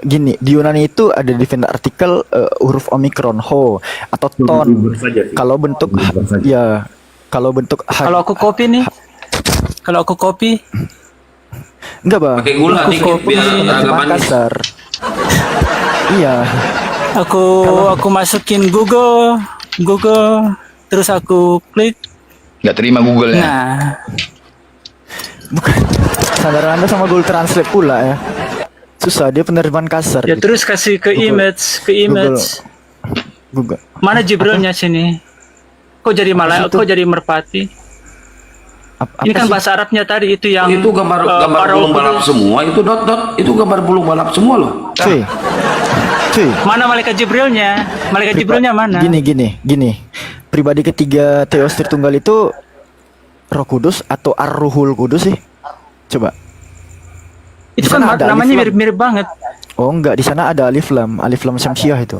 Gini, di Yunani itu ada definition artikel huruf omikron ho atau ton. Kalau bentuk ya, kalau bentuk Kalau aku copy nih, kalau aku copy, enggak bang. Pakai gula Aku dikit copy biar agak penerjemahan manis. kasar. Iya. aku masukin Google, terus aku klik. Nggak terima Google-nya. Nah, Bukan. Sadar Anda sama Google Translate pula ya. Susah, dia penerjemahan kasar. ya gitu. terus kasih ke image, Google. Mana Jibrilnya sini? Kok jadi malaikat? Kok jadi merpati? Ini kan bahasa Arabnya tadi itu yang Itu gambar burung balap semua, itu dot, itu gambar burung balap semua loh. Cuy. Mana malaikat Jibrilnya? Malaikat Jibrilnya mana? Gini. Pribadi ketiga Theos Tritunggal itu Roh Kudus atau Ar-Ruhul Kudus sih? Coba. Itu Di kan sana ada namanya alif lam. mirip-mirip banget. Oh enggak, di sana ada alif lam Syamsiah itu.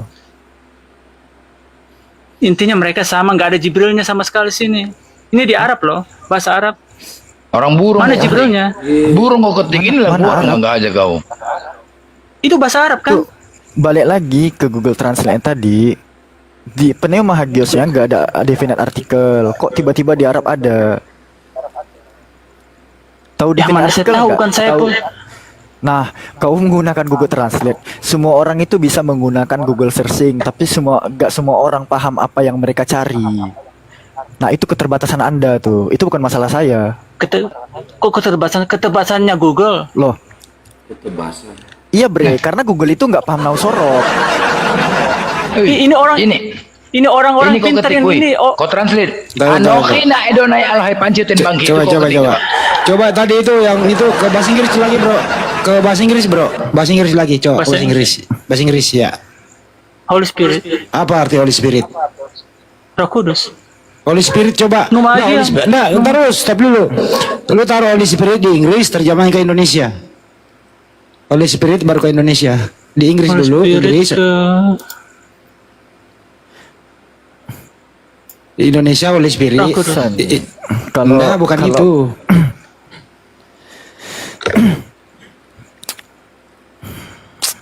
Intinya mereka sama, nggak ada Jibrilnya sama sekali sini. Ini di Arab loh, bahasa Arab. Orang burung. Mana kok. Jibrilnya? Burung kau ketik ini lah Mana buat Arab? nggak aja kau. Itu bahasa Arab kan? Tuh, balik lagi ke Google Translate yang tadi. Di Pneumaha Hagiosnya nggak ada definite artikel. Kok tiba-tiba di Arab ada? Tahu Ya definite mana saya artikel tahu, nggak? bukan saya Tahu. pun. Nah, kau menggunakan Google Translate. Semua orang itu bisa menggunakan Google Searching, tapi nggak semua orang paham apa yang mereka cari. Nah, itu keterbatasan Anda tuh. Itu bukan masalah saya. Kok keterbatasannya Google? Loh, Itu bahasa. iya bre, karena Google itu nggak paham nausorok. Ini orang ini orang-orang Ini kau pintar ketik, yang woi. ini. Oh, Kau translate. Tahu. Anokhina edonai alhai panciutin bangki. Coba coba tadi itu yang itu ke bahasa Inggris lagi bro, ke bahasa Inggris bro, bahasa Inggris lagi coba Bahasa bahasa Inggris ya. Holy Spirit, Apa arti Holy Spirit? Roh Kudus. Holy Spirit coba. Numa Nah, aja. Holy Spirit. Nah, terus tapi lu taruh Holy Spirit di Inggris, terjemahin ke Indonesia. Holy Spirit baru ke Indonesia. Di Inggris Holy dulu, Spirit Inggris. Di Indonesia Holy Spirit. Roh Kudus. Kalau Enggak, bukan itu.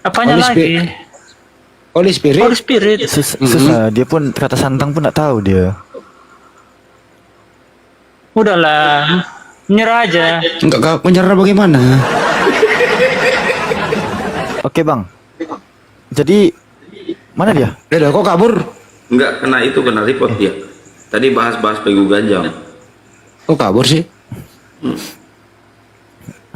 Apanya Holy lagi? Spirit. Holy Spirit. Holy Spirit. susah. Dia pun kata santang pun nggak tahu dia. Udahlah, menyerah aja. Enggak menyerah bagaimana? Oke bang. Jadi mana dia? Udah kok kabur? Enggak, kena report dia. Tadi bahas-bahas pegu ganjang. Kok kabur sih?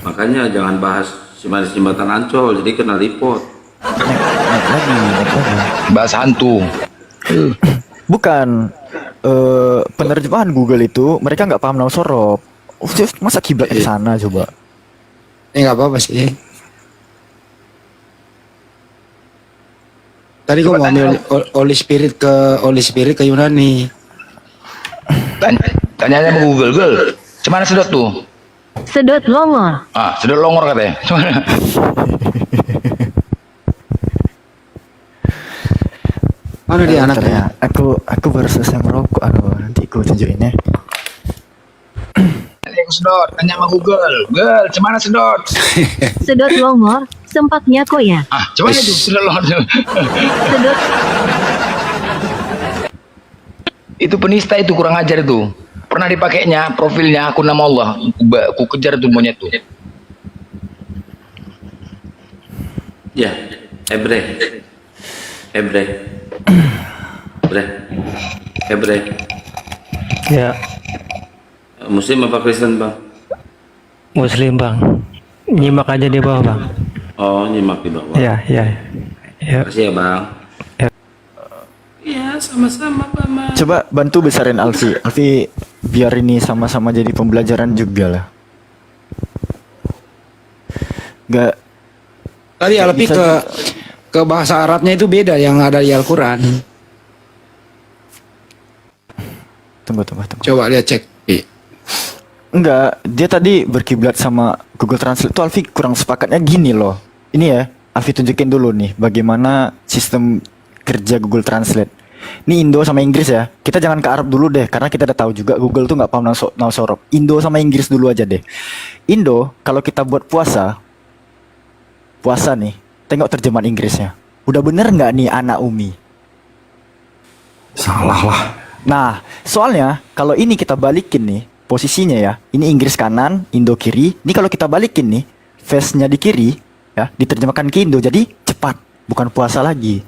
Makanya jangan bahas jembatan Ancol, jadi kena report. Naik lagi. Bahas hantu. Bukan. Penerjemahan Google itu mereka nggak paham nausorok. Masa kiblat di sana coba? Nggak apa-apa sih. Tadi gua mau ambil Holy Spirit ke Yunani. Tanya sama Google, Google. Cemana sedot tuh? Sedot longor. Ah, sedot longor katanya. Cemana? Mana dia anaknya? Aku baru selesai merokok. Aduh, nanti aku tunjukin ya. Aku sedot, tanya sama Google. Google, cemana sedot? Sedot longor, sempatnya kok ya. Ah, cemana itu sedot longor? Sedot Itu penista itu kurang ajar itu. Pernah dipakainya profilnya akun nama Allah. Aku kejar tuh monyet tuh. Ya, Hebre. Ya, Muslim apa Kristen bang? Muslim bang. Nyimak aja di bawah bang. Oh, nyimak di bawah. Ya. Makasih ya bang. Ya, sama-sama Bang. Coba bantu besarin Alfi. Alfi biar ini sama-sama jadi pembelajaran juga lah. Gak. Tadi Alfi ke bahasa Arabnya itu beda yang ada di Al-Quran. Tunggu. Coba lihat cek. Enggak, dia tadi berkiblat sama Google Translate tuh Alfi kurang sepakatnya gini loh. Ini ya, Alfi tunjukin dulu nih bagaimana sistem kerja Google Translate. Ini Indo sama Inggris ya. Kita jangan ke Arab dulu deh, karena kita udah tahu juga Google tuh nggak paham sorop. Indo sama Inggris dulu aja deh. Indo, kalau kita buat puasa nih, tengok terjemahan Inggrisnya. Udah bener nggak nih anak Umi? Salah lah. Nah, soalnya kalau ini kita balikin nih posisinya ya, ini Inggris kanan, Indo kiri. Ini kalau kita balikin nih, face-nya di kiri, ya, diterjemahkan ke Indo, jadi cepat, bukan puasa lagi.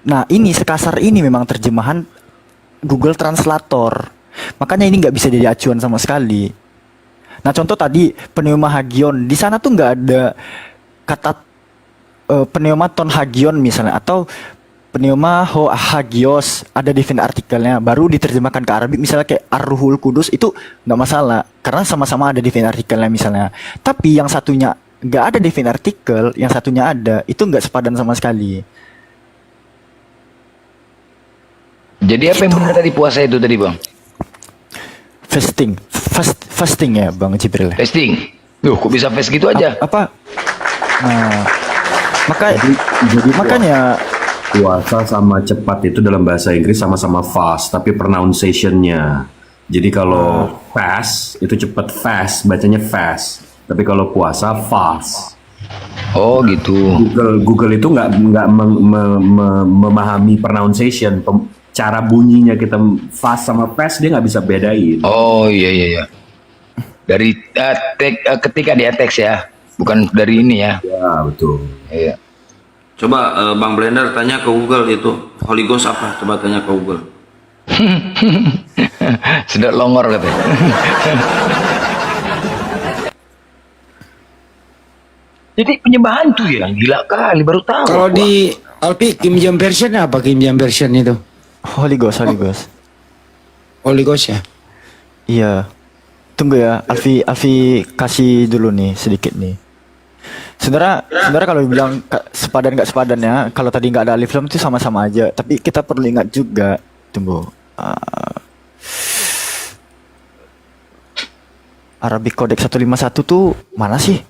Nah, ini sekasar ini memang terjemahan Google Translator. Makanya ini nggak bisa jadi acuan sama sekali. Nah, contoh tadi pneuma hagion, di sana tuh nggak ada kata pneumaton hagion misalnya, atau pneuma ho hagios, ada definition artikelnya, baru diterjemahkan ke Arabik misalnya kayak Ar-Ruhul Kudus, itu nggak masalah karena sama-sama ada definition artikelnya misalnya. Tapi yang satunya nggak ada definition artikel, yang satunya ada, itu nggak sepadan sama sekali. Jadi apa yang benar tadi puasa itu tadi bang? Fasting ya Bang Jibril. Fasting. Kok bisa fast gitu aja? Apa? Nah, makanya Puasa sama cepat itu dalam bahasa Inggris sama-sama fast, tapi pronunciation-nya. Jadi kalau fast itu cepat, fast bacanya fast. Tapi kalau puasa fast. Oh gitu. Google itu nggak memahami pronunciation, cara bunyinya kita fast sama fast dia nggak bisa bedain. Oh iya. Dari ketika dia teks ya, bukan dari ini ya. Ya betul. Iya. Coba Bang Blender tanya ke Google itu Holy Ghost apa? Coba tanya ke Google. Sedot longor katanya. Jadi penyembahan tuh ya, gila kali, baru tahu. Kalau di Alpi Kim Jam version apa Kim Jam version itu? Holy Ghost. Holy Ghost ya? Iya. Tunggu ya, Alfi kasih dulu nih sedikit nih. Saudara kalau bilang sepadan nggak sepadannya, kalau tadi nggak ada alif lam itu sama-sama aja. Tapi kita perlu ingat juga, tunggu. Arabic Codex 151 tuh mana sih?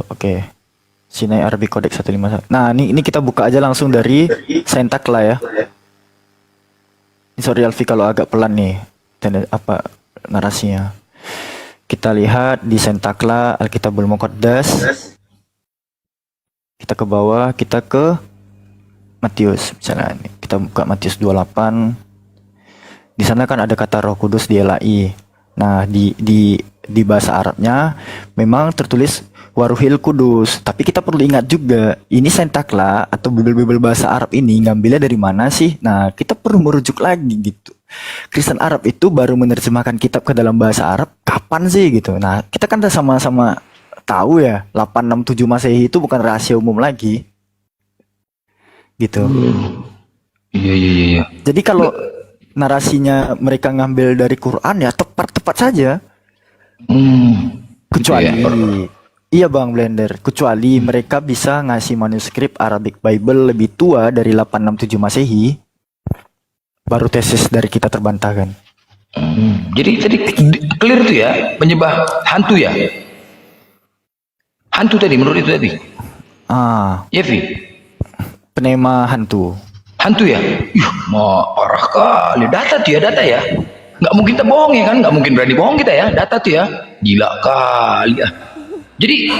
Oke. Sinai Arabic Codex 151. Nah, ini kita buka aja langsung dari Sentak lah ya. Sorry Alfi kalau agak pelan nih narasinya. Kita lihat di Sentakla Alkitabul Muqaddas. Kita ke bawah, kita ke Matius misalnya ini. Kita buka Matius 28. Di sana kan ada kata Roh Kudus dielai. Nah, di bahasa Arabnya memang tertulis Waruhil Kudus, tapi kita perlu ingat juga ini Sentakla atau Bible bahasa Arab ini ngambilnya dari mana sih? Nah, kita perlu merujuk lagi gitu. Kristen Arab itu baru menerjemahkan kitab ke dalam bahasa Arab kapan sih gitu. Nah, kita kan udah sama-sama tahu ya, 867 Masehi itu bukan rahasia umum lagi. Gitu. Iya. Jadi kalau narasinya mereka ngambil dari Quran ya tepat saja. Kecuali iya Bang Blender, kecuali mereka bisa ngasih manuskrip Arabic Bible lebih tua dari 867 Masehi, baru tesis dari kita terbantahkan. Jadi tadi clear tuh ya, penyembah hantu ya? Hantu tadi menurut itu tadi? Ya Vi? Penema hantu. Hantu ya? Parah kali. Data tuh ya, data ya? Nggak mungkin kita bohong ya kan? Nggak mungkin berani bohong kita ya, data tuh ya? Gila kali ya. Jadi,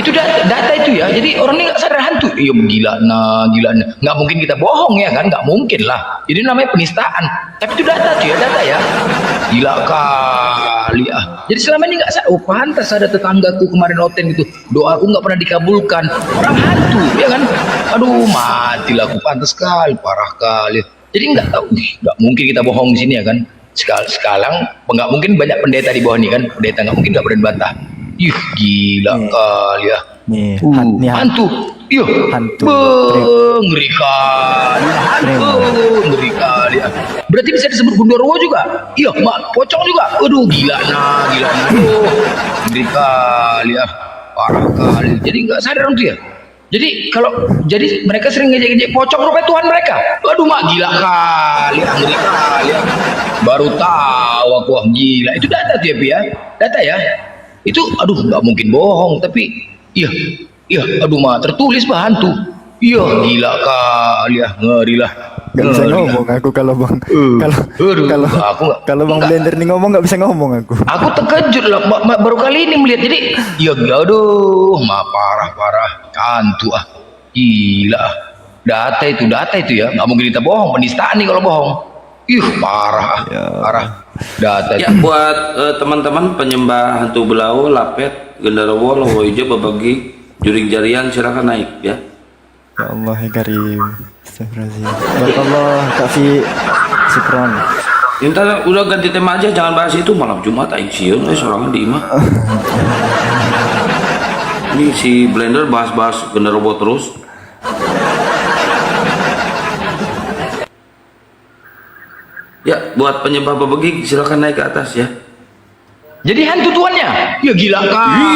itu data itu ya. Jadi orang ini nggak sadar hantu. Iya gila nah. Nggak mungkin kita bohong ya kan? Nggak mungkin lah. Jadi namanya penistaan. Tapi itu data tuh ya, data ya. Gila kali ya. Jadi selama ini nggak sadar. Oh pantas ada tetanggaku kemarin noten itu. Doaku nggak pernah dikabulkan. Orang hantu ya kan? Aduh matilah aku, pantas sekali, parah kali. Jadi nggak tahu. Nggak mungkin kita bohong di sini ya kan? Sekarang nggak mungkin banyak pendeta di bawah ini kan? Pendeta nggak mungkin nggak berani bantah. Gila kali ya. Hantu. Hantu. Ngeri kali. Ngeri kali ya. Berarti bisa disebut Gundorwo juga? Iya, pocong juga. Aduh, gila nah. Ngeri kali ya. Parah kali. Jadi nggak sadar tuh ya. Jadi mereka sering ngejek-ngejek pocong rupanya Tuhan mereka. Aduh mak gila kali, ngeri kali ya. Baru tahu aku, gila. Itu data tuh ya, Pi ya. Data ya. Itu aduh nggak mungkin bohong, tapi iya aduh mah tertulis bah hantu. Iya gila kali ya, ngeri lah. Gak bisa ngomong aku kalau bang kalau bang Blender nih ngomong nggak bisa ngomong aku. Aku terkejut lah, baru kali ini melihat. Jadi ya aduh mah parah hantu gila. Data itu ya nggak mungkin kita bohong, penistaan nih kalau bohong. Parah data Ya, itu. buat teman-teman penyembah hantu belau, lapet, genderuwo, lowo hijau, berbagi, jurik jarian, silakan naik ya. Ya Allah ya Karim. Astagfirullahaladzim. Barakallah Kak Fi. Syukron. Intan udah ganti tema aja, jangan bahas itu. Malam Jumat aing sieun sorangan di imah. Ini si Blender bahas-bahas genderuwo terus. Ya, buat penyembah berbagi silakan naik ke atas ya. Jadi hantu tuannya ya gila kali.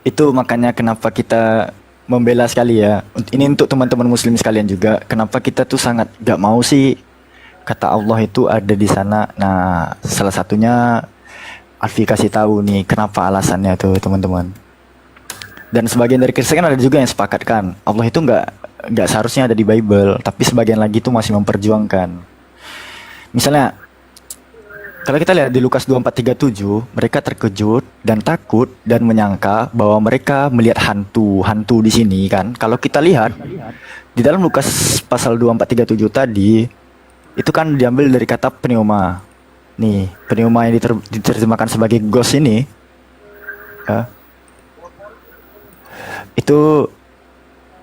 Itu makanya kenapa kita membela sekali ya. Ini untuk teman-teman muslim sekalian juga. Kenapa kita tuh sangat gak mau sih kata Allah itu ada di sana. Nah, salah satunya Alfi kasih tahu nih kenapa alasannya tuh teman-teman. Dan sebagian dari Kristen kan ada juga yang sepakat kan Allah itu nggak seharusnya ada di Bible, tapi sebagian lagi itu masih memperjuangkan. Misalnya kalau kita lihat di Lukas 24:37, mereka terkejut dan takut dan menyangka bahwa mereka melihat hantu di sini kan. Kalau kita lihat di dalam Lukas pasal 24:37 tadi itu kan diambil dari kata pneuma. Nih, pneuma yang diterjemahkan sebagai ghost ini ya, itu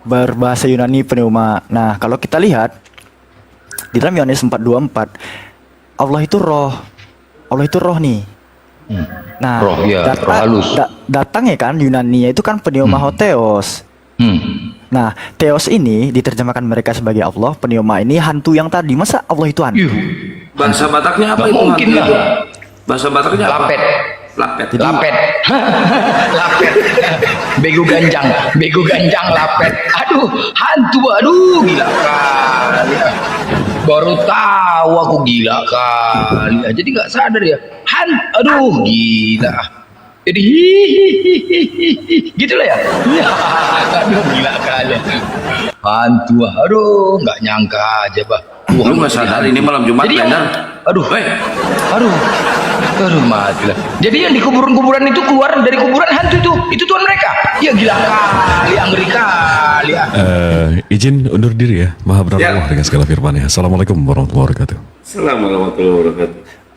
berbahasa Yunani pneuma. Nah, kalau kita lihat di dalam Yohanes 4:24, Allah itu roh nih. Nah, Roh, ya, roh halus. Datang ya kan Yunani itu kan pneuma theos. Nah, theos ini diterjemahkan mereka sebagai Allah, pneuma ini hantu yang tadi. Masa Allah itu hantu? Bahasa Bataknya apa Nggak itu mungkin hantu lah. itu? Bahasa Bataknya apa? Lapet. Lapet. Lapet. Bego ganjang lapet. Aduh, hantu, aduh gila kali. Baru tahu aku gila kali. Jadi nggak sadar ya. Aduh gila. Jadi gitu lah ya. Aduh gila kali. Hantu, aduh nggak nyangka aja bah. Lu nggak sadar ini malam Jumat, Jadi yang- Blender? Aduh, aduh mati lah. Jadi yang di kuburan-kuburan itu keluar dari kuburan hantu itu tuan mereka. Ya gila kali, ngeri kali ya. Izin undur diri ya. Maha berapa dengan segala firman ya. Assalamualaikum warahmatullahi wabarakatuh. Assalamualaikum warahmatullahi wabarakatuh.